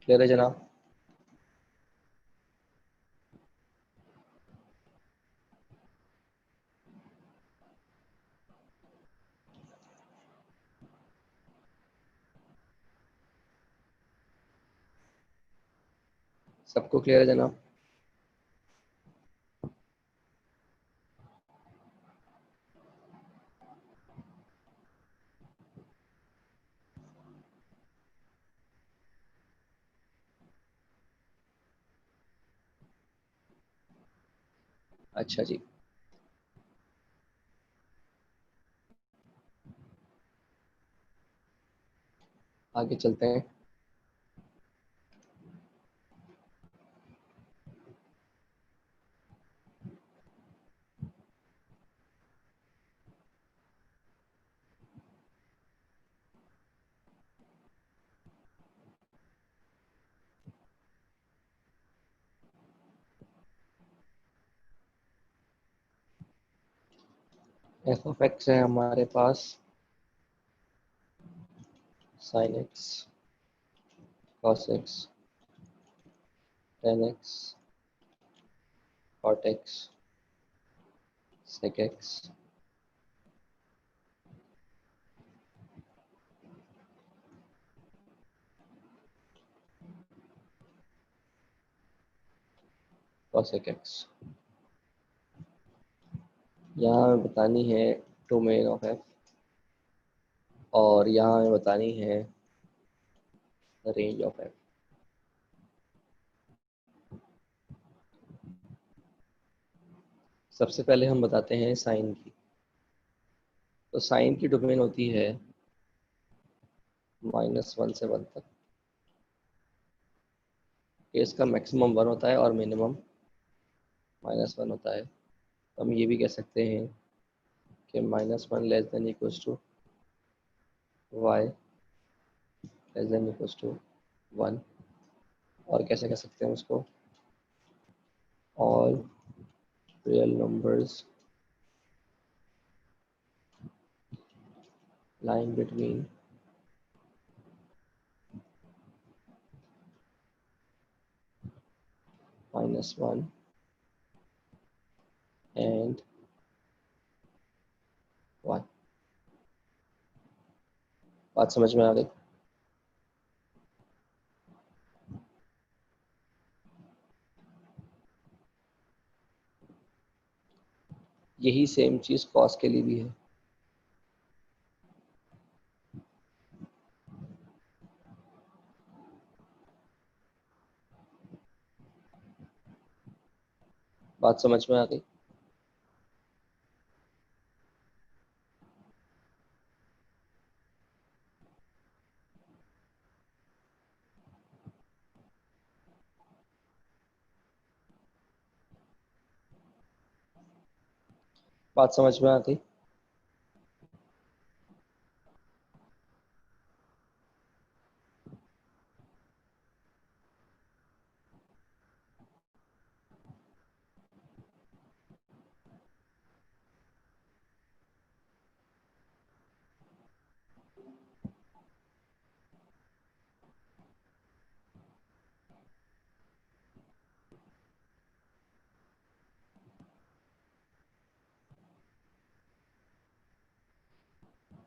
क्लियर है जनाब? सबको क्लियर है जनाब? अच्छा जी, आगे चलते हैं। एफ ऑफ एक्स है हमारे पास sine x, cos x, tan x, cot x, sec x, cosec x. यहाँ हमें बतानी है डोमेन ऑफ एफ, और यहाँ हमें बतानी है रेंज ऑफ एफ। सबसे पहले हम बताते हैं साइन की। तो साइन की डोमेन होती है -1 से 1 तक। इसका मैक्सिमम 1 होता है और मिनिमम -1 होता है। तो हम ये भी कह सकते हैं कि -1 less than equals to y less than equals to 1। और कैसे कह सकते हैं उसको? All real numbers lying between -1 and 1। बात समझ में आ गई? यही सेम चीज कॉस के लिए भी है। बात समझ में आ गई? बात समझ में आ गई?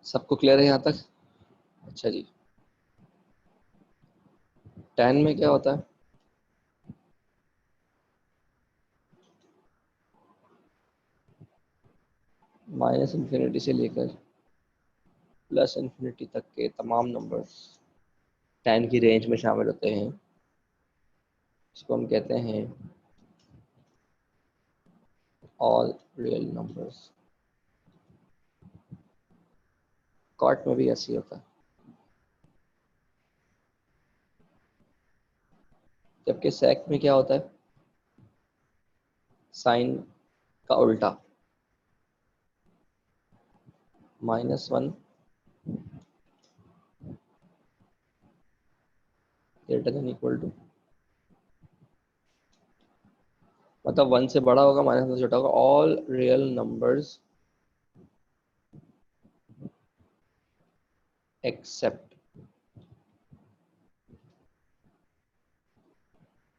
सबको क्लियर है यहाँ तक? अच्छा जी। tan में क्या होता है? -∞ से लेकर +∞ तक के तमाम नंबर्स tan की रेंज में शामिल होते हैं। इसको हम कहते हैं ऑल रियल नंबर्स। कॉट में भी ऐसे ही होता है। जबकि सेक में क्या होता है? साइन का उल्टा, -1 ग्रेटर देन इक्वल टू, मतलब 1 से बड़ा होगा, -1 से छोटा होगा। All real numbers accept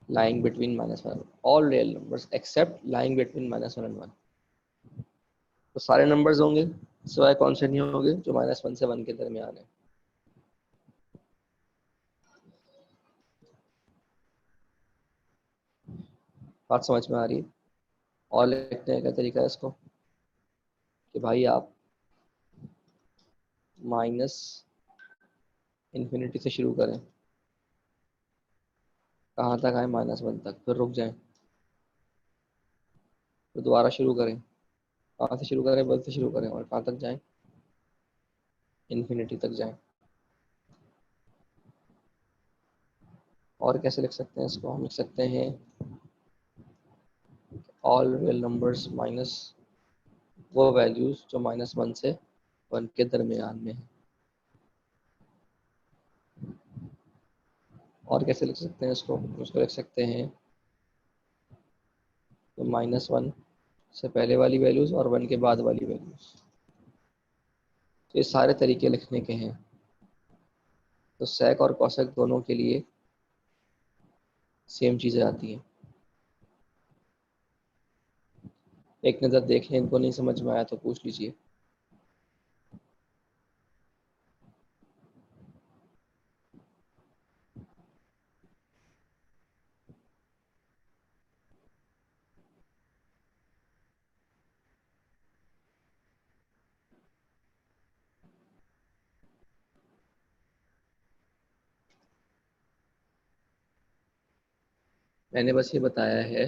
lying between -1। All real numbers accept lying between -1 and 1। तो सारे नंबर्स होंगे सिवाय कौन से नहीं होंगे? जो -1 से 1 के दरमियान है। बात समझ में आ रही है? और लिखने का तरीका है इसको कि भाई आप माइनस इन्फिनिटी से शुरू करें, कहाँ तक आए, -1 तक, फिर रुक जाएं, फिर दोबारा शुरू करें, कहाँ से शुरू करें, 1 से शुरू करें, और कहाँ तक जाएं, इन्फिनिटी तक जाएं। और कैसे लिख सकते हैं इसको? हम लिख सकते हैं ऑल रियल नंबर्स माइनस वो वैल्यूज जो -1 से 1 के दरमियान में है। और कैसे लिख सकते हैं इसको? उसको लिख सकते हैं तो -1 से पहले वाली वैल्यूज और 1 के बाद वाली वैल्यूज। तो ये सारे तरीके लिखने के हैं। तो सेक और कॉसेक दोनों के लिए सेम चीज़ें आती हैं। एक नज़र देख लें, इनको नहीं समझ में आया तो पूछ लीजिए। मैंने बस ये बताया है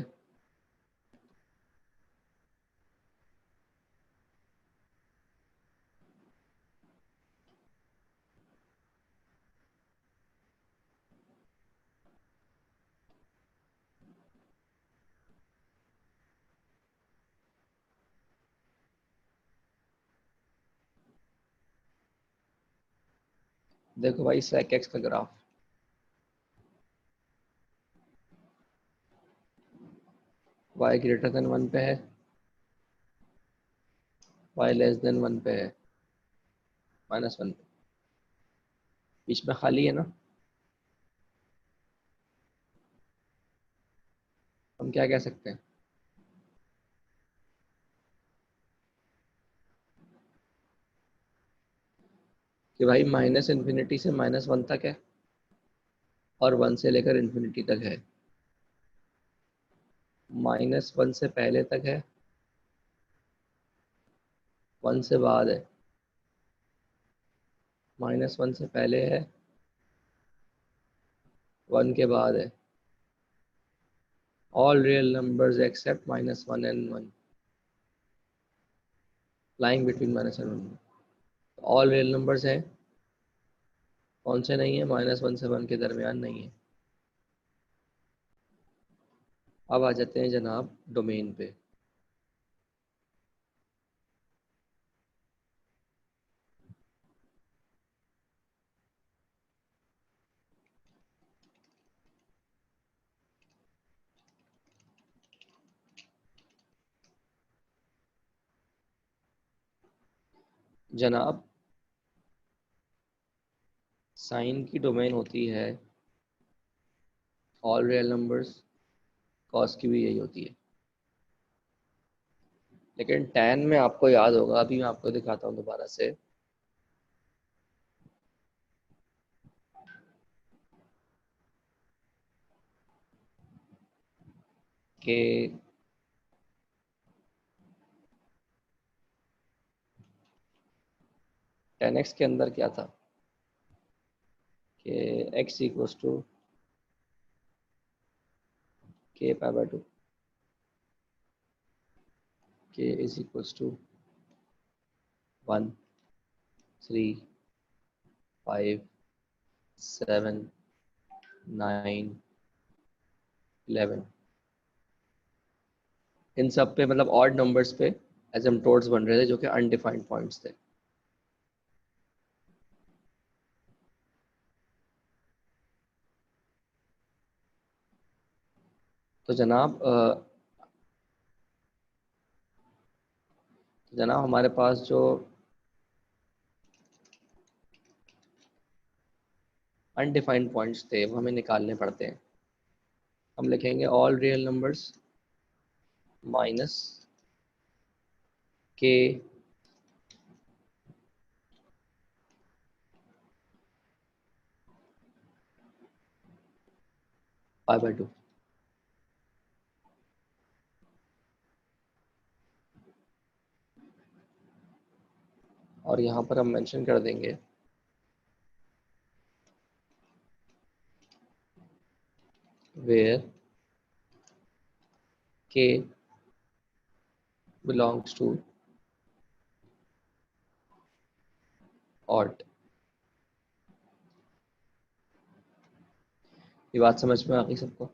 देखो भाई, सेक एक्स का ग्राफ y greater than 1 पे है, y less than 1 पे है, -1 पे, बीच में खाली है ना। हम क्या कह सकते हैं कि भाई -इन्फिनिटी से -1 तक है और 1 से लेकर इन्फिनिटी तक है। -1 से पहले तक है, 1 से बाद है, -1 से पहले है, 1 के बाद है। All real numbers accept -1 and 1 lying between -1 and 1। All real numbers हैं, कौन से नहीं है? -1 से 1 के दरमियान नहीं है। अब आ जाते हैं जनाब डोमेन पे। जनाब साइन की डोमेन होती है ऑल रियल नंबर्स, कॉस की भी यही होती है। लेकिन टैन में आपको याद होगा, अभी मैं आपको दिखाता हूँ दोबारा से, कि tan x के अंदर क्या था कि x = k π/2, k = 1, 3, 5, 7, 9, 11। इन सब पे मतलब ऑड नंबर्स पे एसिम्प्टोट्स बन रहे थे जो कि अनडिफाइंड पॉइंट्स थे। तो जनाब हमारे पास जो अनडिफाइंड पॉइंट्स थे वो हमें निकालने पड़ते हैं। हम लिखेंगे ऑल रियल नंबर्स माइनस के π/2। और यहाँ पर हम मेंशन कर देंगे where k belongs to odd। ये बात समझ में आ गई सबको?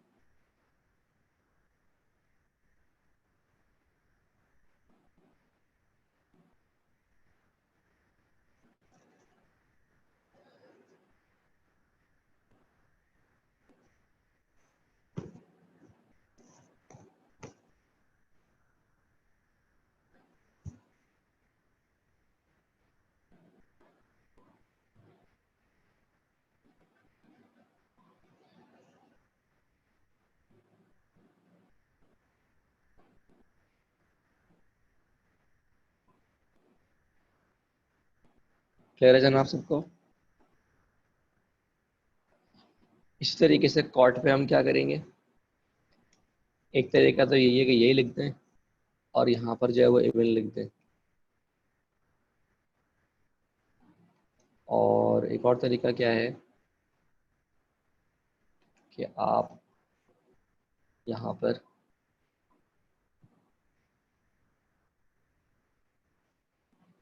क्लियर है जनाब सबको? इसी तरीके से कॉट पे हम क्या करेंगे, एक तरीका तो यही है कि यही लिख दें और यहाँ पर जो है वो इवन लिख दें, और एक और तरीका क्या है कि आप यहाँ पर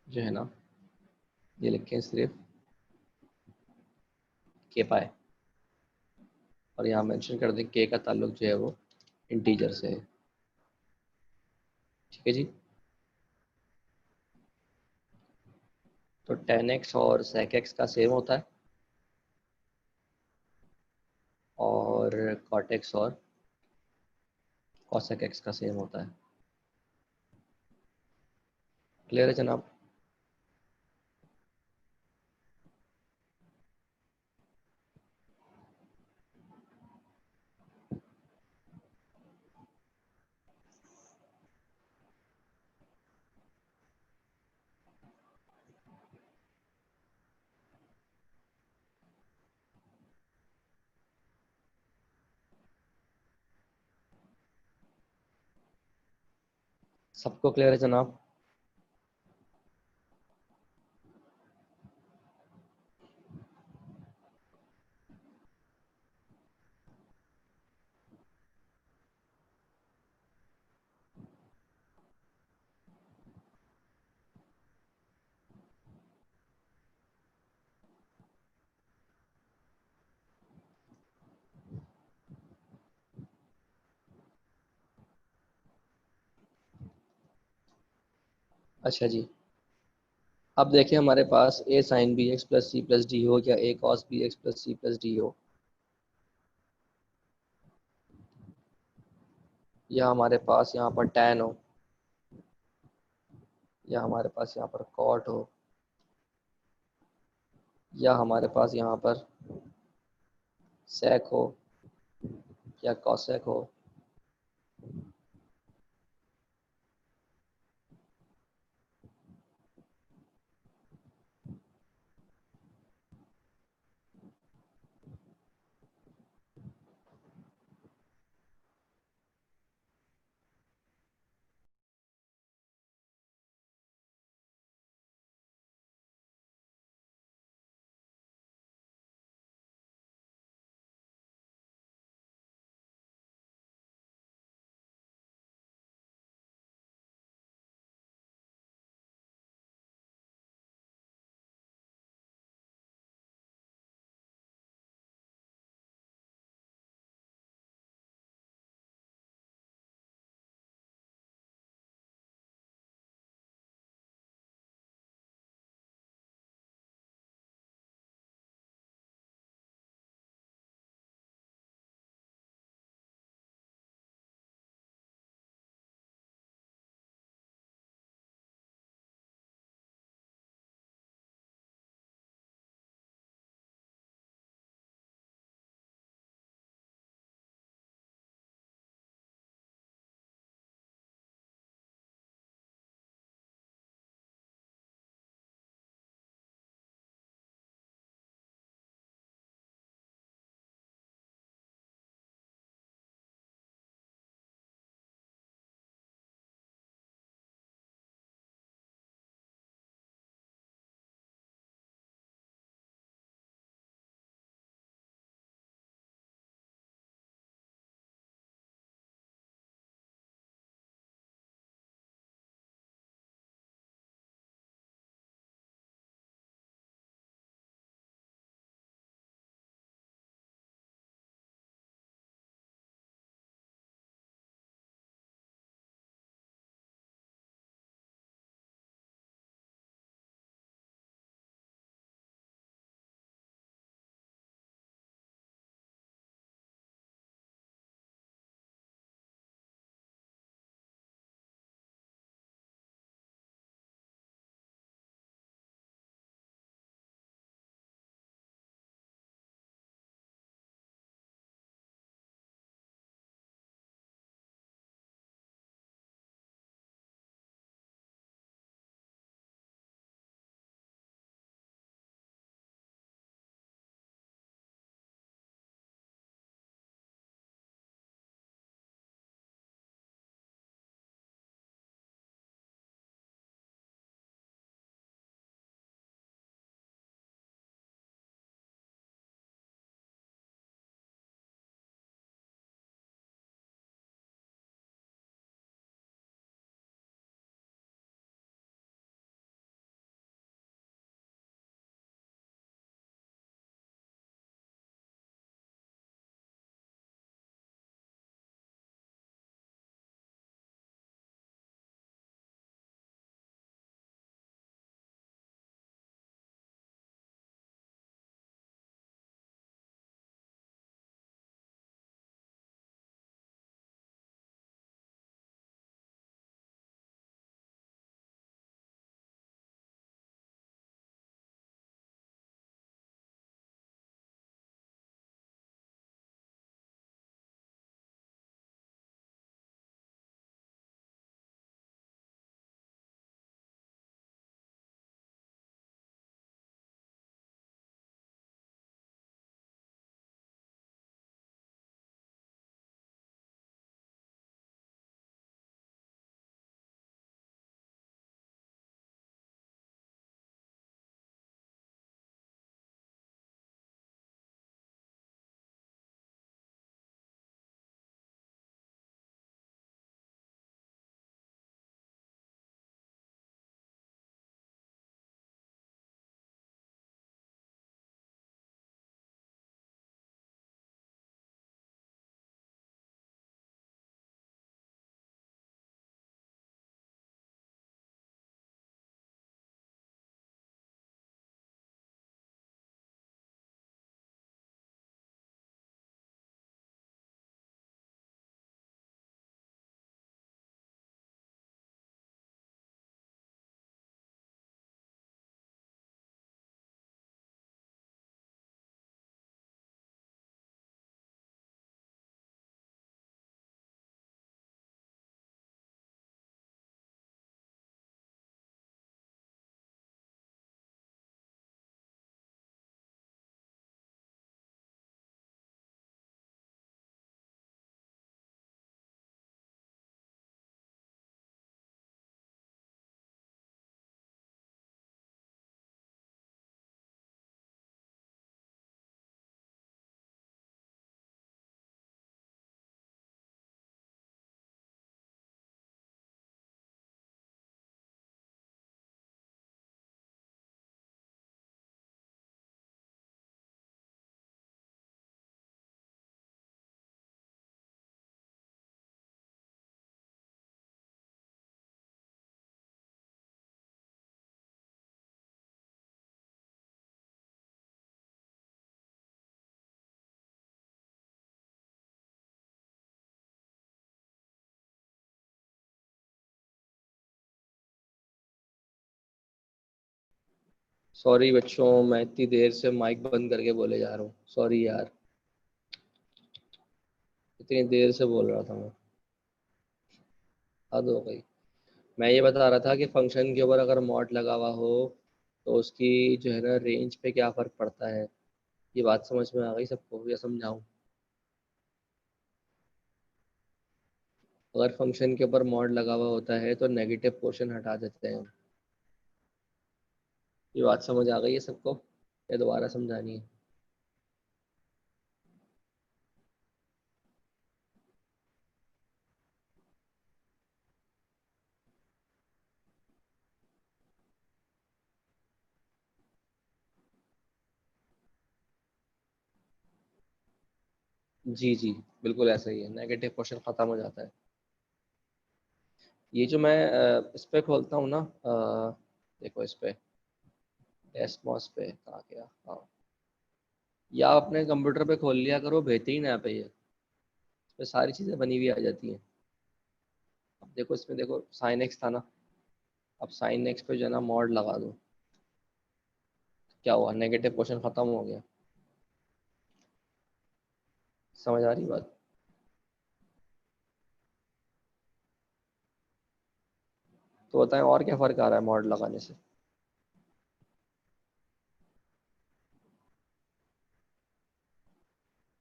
जो है ना ये लिखें सिर्फ के पाए, और यहाँ मेंशन कर दें के का ताल्लुक जो है वो इंटीजर से है। ठीक है जी। तो tan x और sec x का सेम होता है, और cot x और cosec x का सेम होता है। क्लियर है जनाब? सबको क्लियर है जनाब? अच्छा जी। अब देखिए हमारे पास a sin b x plus c plus d हो या a cos b x plus c plus d हो, या हमारे पास यहाँ पर tan हो, या हमारे पास यहाँ पर cot हो, या हमारे पास यहाँ पर sec हो या cosec हो, सॉरी बच्चों, मैं इतनी देर से माइक बंद करके बोले जा रहा हूँ, सॉरी यार, इतनी देर से बोल रहा था मैं। हद हो गई। मैं ये बता रहा था कि फंक्शन के ऊपर अगर मॉड लगा हुआ हो तो उसकी जो है ना रेंज पे क्या फ़र्क पड़ता है। ये बात समझ में आ गई सबको या समझाऊं? अगर फंक्शन के ऊपर मॉड लगा हुआ होता है तो नेगेटिव पोर्शन हटा देते हैं। ये बात समझ आ गई है सबको या दोबारा समझानी है? जी जी, बिल्कुल ऐसा ही है, नेगेटिव पोर्शन ख़त्म हो जाता है। ये जो मैं इस पे खोलता हूँ ना, देखो इस पे एसमॉस पे कहाँ गया, हाँ, या अपने कंप्यूटर पे खोल लिया करो, बेहतरीन ऐप है ये। इस पे सारी चीज़ें बनी हुई आ जाती हैं। अब देखो इसमें, देखो साइन एक्स था ना, अब साइन एक्स पे जो है ना मॉड लगा दो, क्या हुआ, नेगेटिव पोर्शन ख़त्म हो गया। समझ आ रही बात? तो बताएं और क्या फ़र्क आ रहा है मॉड लगाने से?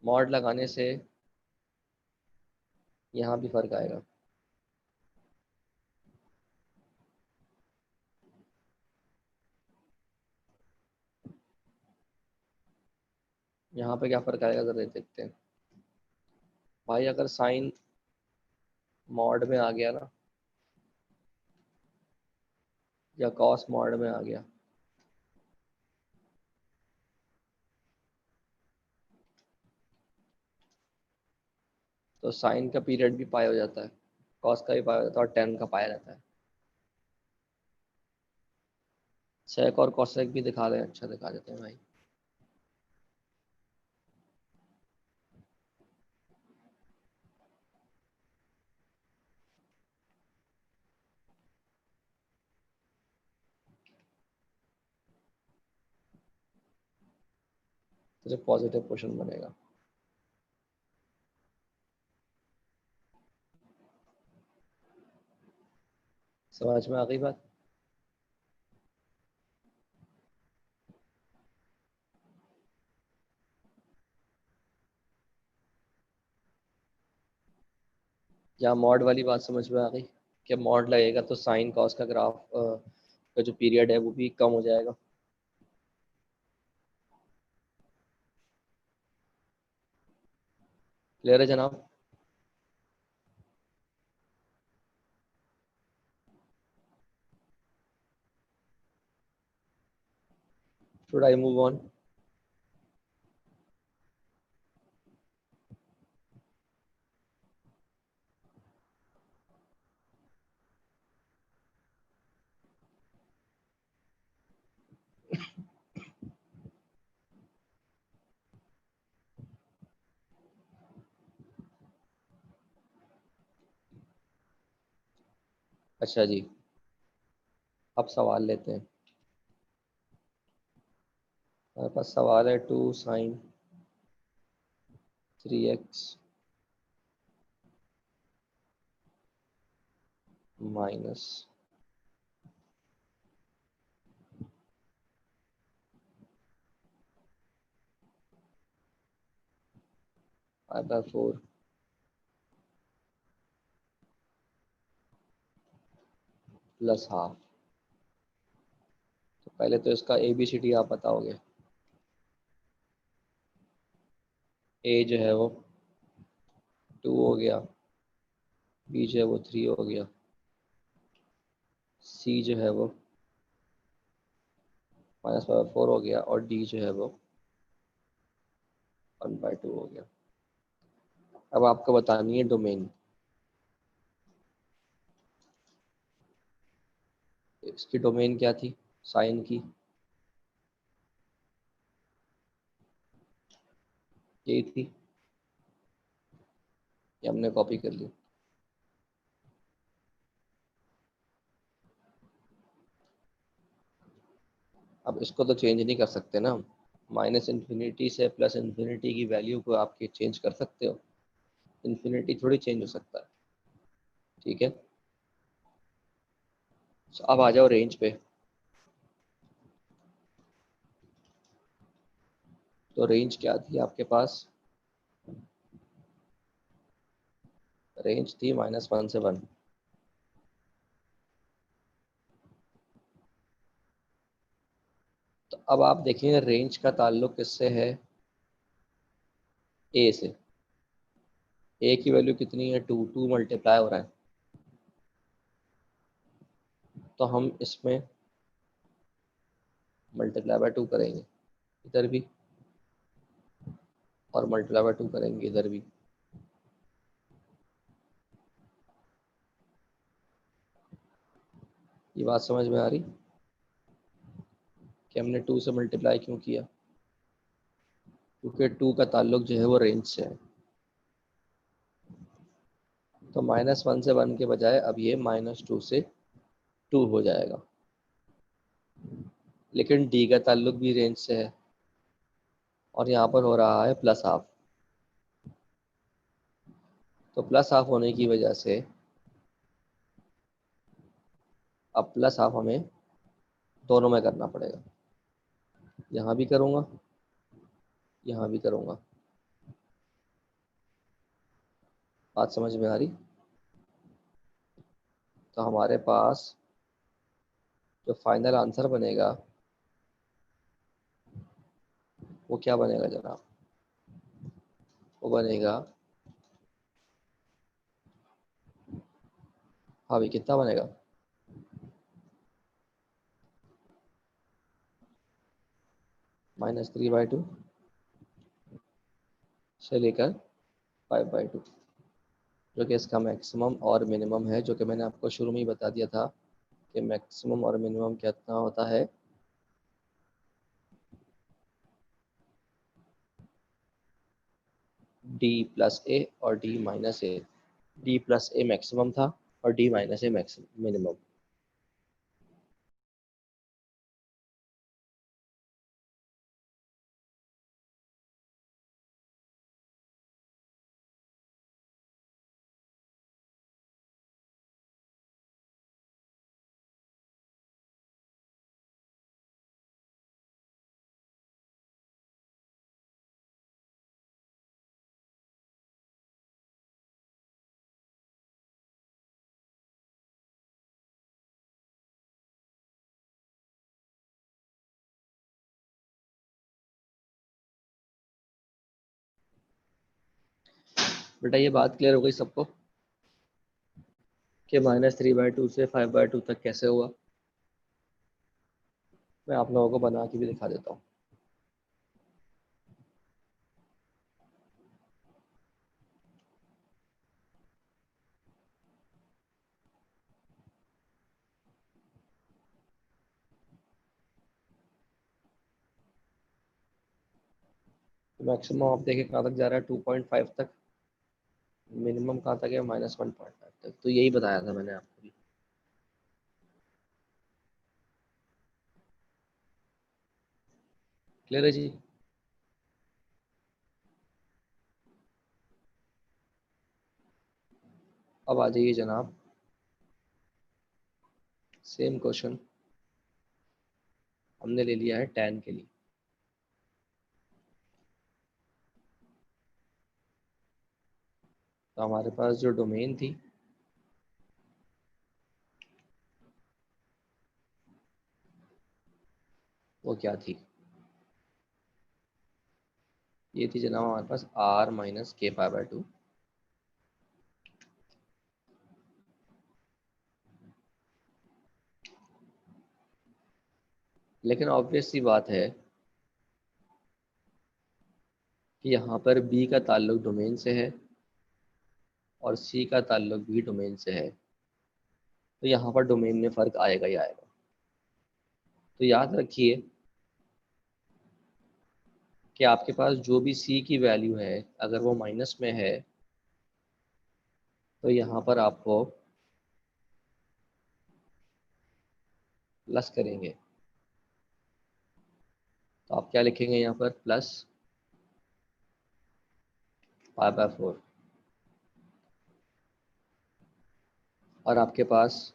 मॉड लगाने से यहाँ भी फ़र्क आएगा। यहाँ पे क्या फ़र्क आएगा ज़रा देखते हैं। भाई अगर साइन मॉड में आ गया ना, या कॉस मॉड में आ गया, तो साइन का पीरियड भी पाया हो जाता है, कॉस का भी पाया हो जाता है और टेन का पाया जाता है। सेक और कॉसेक भी दिखा दें, अच्छा दिखा देते हैं भाई। तो जो पॉजिटिव पोर्शन बनेगा। समझ में आ गई बात? या मॉड वाली बात समझ में आ गई कि मॉड लगेगा तो साइन कॉस का ग्राफ का जो पीरियड है वो भी कम हो जाएगा। क्लियर है जनाब? Should I move on? अच्छा जी, अब सवाल लेते हैं। हमारे पास सवाल है, 2 sin 3x minus 5/4 plus half. तो पहले तो इसका ए बी सी डी आप बताओगे। ए जो है वो 2 हो गया, बी जो है वो 3 हो गया, सी जो है वो -4 हो गया, और डी जो है वो 1/2 हो गया। अब आपको बतानी है डोमेन। इसकी डोमेन क्या थी साइन की? यही थी, ये हमने कॉपी कर ली। अब इसको तो चेंज नहीं कर सकते ना, माइनस इन्फिनिटी से प्लस इन्फिनिटी की वैल्यू को आप चेंज कर सकते हो, इन्फिनिटी थोड़ी चेंज हो सकता है। ठीक है, तो अब आ जाओ रेंज पे। तो रेंज क्या थी आपके पास, रेंज थी -1 से 1। तो अब आप देखेंगे रेंज का ताल्लुक किससे है, ए से। ए की वैल्यू कितनी है, 2, 2 मल्टीप्लाई हो रहा है, तो हम इसमें मल्टीप्लाई बाय 2 करेंगे इधर भी, और मल्टीप्लाई बाय 2 करेंगे इधर भी। ये बात समझ में आ रही कि हमने 2 से मल्टीप्लाई क्यों किया, क्योंकि 2 का ताल्लुक जो है वो रेंज से है। तो -1 से 1 के बजाय अब ये -2 से 2 हो जाएगा, लेकिन डी का ताल्लुक भी रेंज से है, और यहाँ पर हो रहा है +½ तो +½ होने की वजह से अब +½ हमें दोनों में करना पड़ेगा, यहाँ भी करूँगा, यहाँ भी करूँगा। बात समझ में आ रही। तो हमारे पास जो फाइनल आंसर बनेगा वो क्या बनेगा जनाब, वो बनेगा, हाँ भाई कितना बनेगा, -3/2 से लेकर 5/2, जो कि इसका मैक्सिमम और मिनिमम है, जो कि मैंने आपको शुरू में ही बता दिया था कि मैक्सिमम और मिनिमम कितना होता है। D+A और D-A, D+A मैक्सिमम था और D-A मैक्सिमम मिनिमम। बेटा ये बात क्लियर हो गई सबको कि -3/2 से 5/2 तक कैसे हुआ। मैं आप लोगों को बना के भी दिखा देता हूँ। तो मैक्सिमम आप देखें कहाँ तक जा रहा है, 2.5 तक, मिनिमम कहाँ तक है, -1.5 तक। तो यही बताया था मैंने आपको भी। क्लियर है जी। अब आ जाइए जनाब, सेम क्वेश्चन हमने ले लिया है tan के लिए। तो हमारे पास जो डोमेन थी वो क्या थी, ये थी जनाब हमारे पास R-K π/2। लेकिन ऑब्वियस सी बात है कि यहाँ पर B का ताल्लुक डोमेन से है और C का ताल्लुक भी डोमेन से है, तो यहाँ पर डोमेन में फ़र्क आएगा ही आएगा। तो याद रखिए कि आपके पास जो भी C की वैल्यू है अगर वो माइनस में है तो यहाँ पर आपको प्लस करेंगे, आप क्या लिखेंगे यहाँ पर, प्लस 5/4, और आपके पास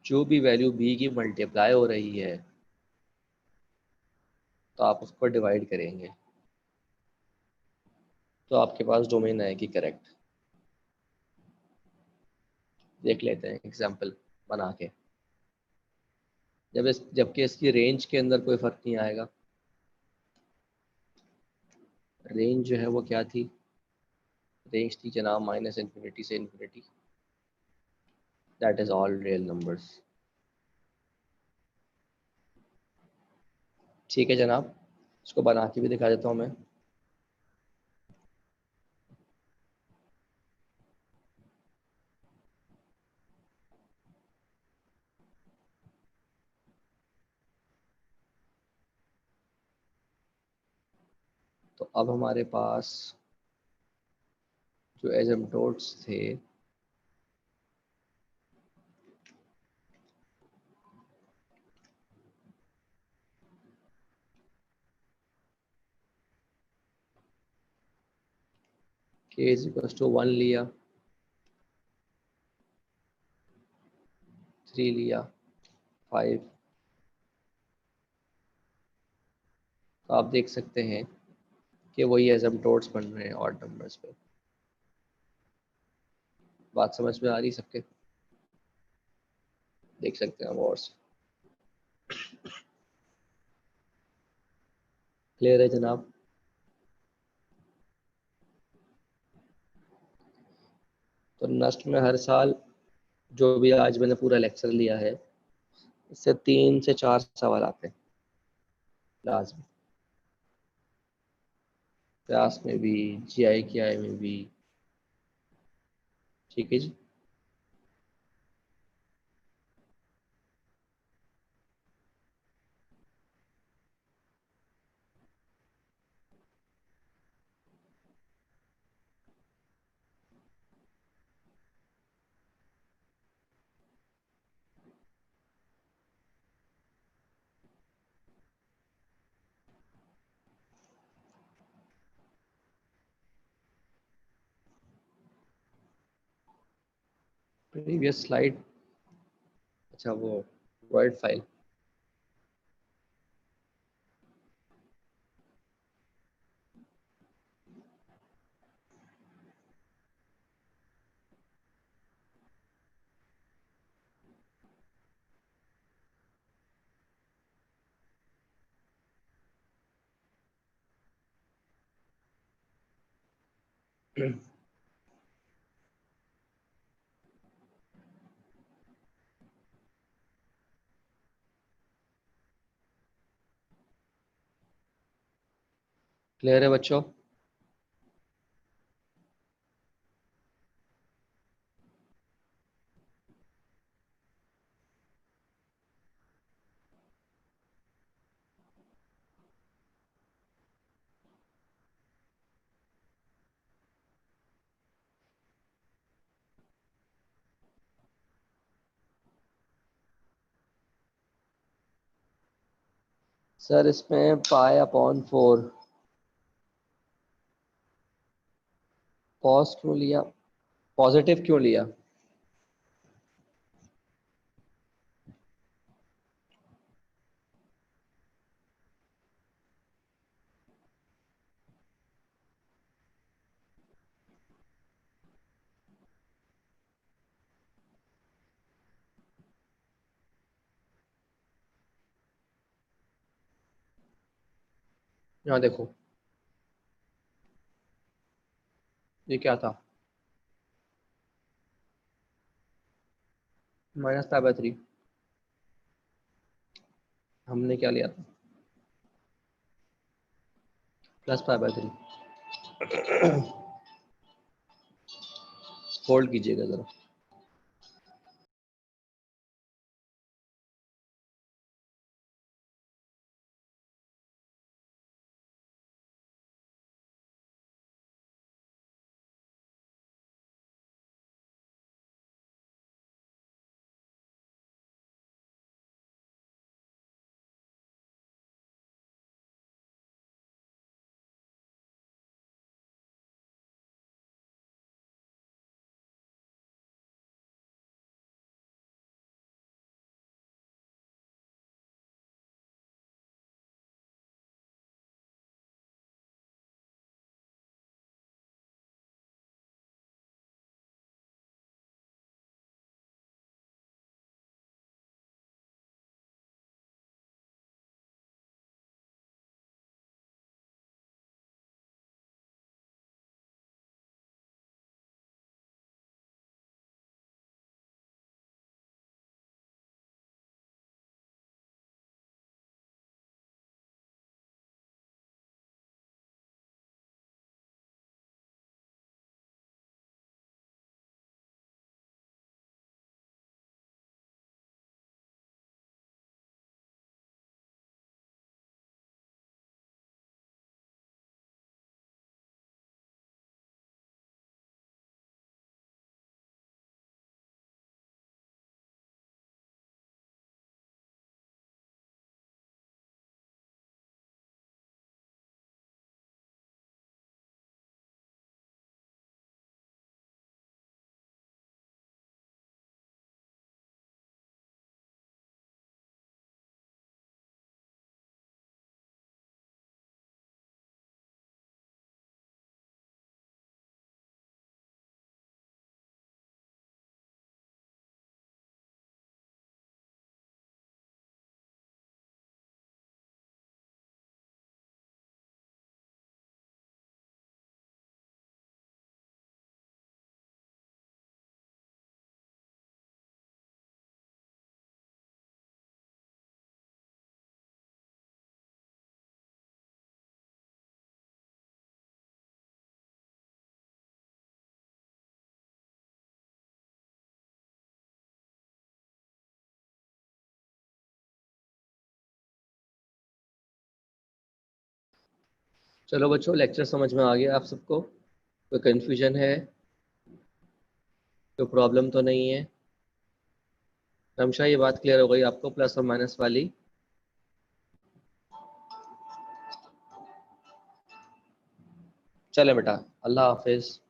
जो भी वैल्यू b की मल्टीप्लाई हो रही है तो आप उसको डिवाइड करेंगे, तो आपके पास डोमेन आएगी करेक्ट। देख लेते हैं एग्जाम्पल बना के, जबकि इसकी रेंज के अंदर कोई फर्क नहीं आएगा। रेंज जो है वो क्या थी, रेंज थी जनाब -∞ से infinity, that is all real numbers. ठीक है जनाब, इसको बना के भी दिखा देता हूँ मैं। तो अब हमारे पास जो एसिम्पटोट्स थे k = 1 लिया, 3 लिया, 5, तो आप देख सकते हैं कि वही एसिम्पटोट्स बन रहे हैं ऑड नंबर्स पे। बात समझ में आ रही सबके, देख सकते हैं हम और से। क्लियर है जनाब? तो नेक्स्ट में हर साल जो भी आज मैंने पूरा लेक्चर लिया है, इससे 3 से 4 सवाल आते हैं लाजमी, क्लास में भी, GI की आई में भी। ठीक है जी। प्रीवियस स्लाइड, अच्छा वो वर्ड फाइल। क्लियर है बच्चों? सर इसमें π/4 पॉज क्यों लिया, पॉजिटिव क्यों लिया? यहाँ देखो, ये क्या था, -π/3, हमने क्या लिया था, +π/3। होल्ड कीजिएगा जरा। चलो बच्चों, लेक्चर समझ में आ गया आप सबको? कोई कंफ्यूजन है? कोई प्रॉब्लम तो नहीं है? रमशा, ये बात क्लियर हो गई आपको प्लस और माइनस वाली? चले बेटा, अल्लाह हाफिज।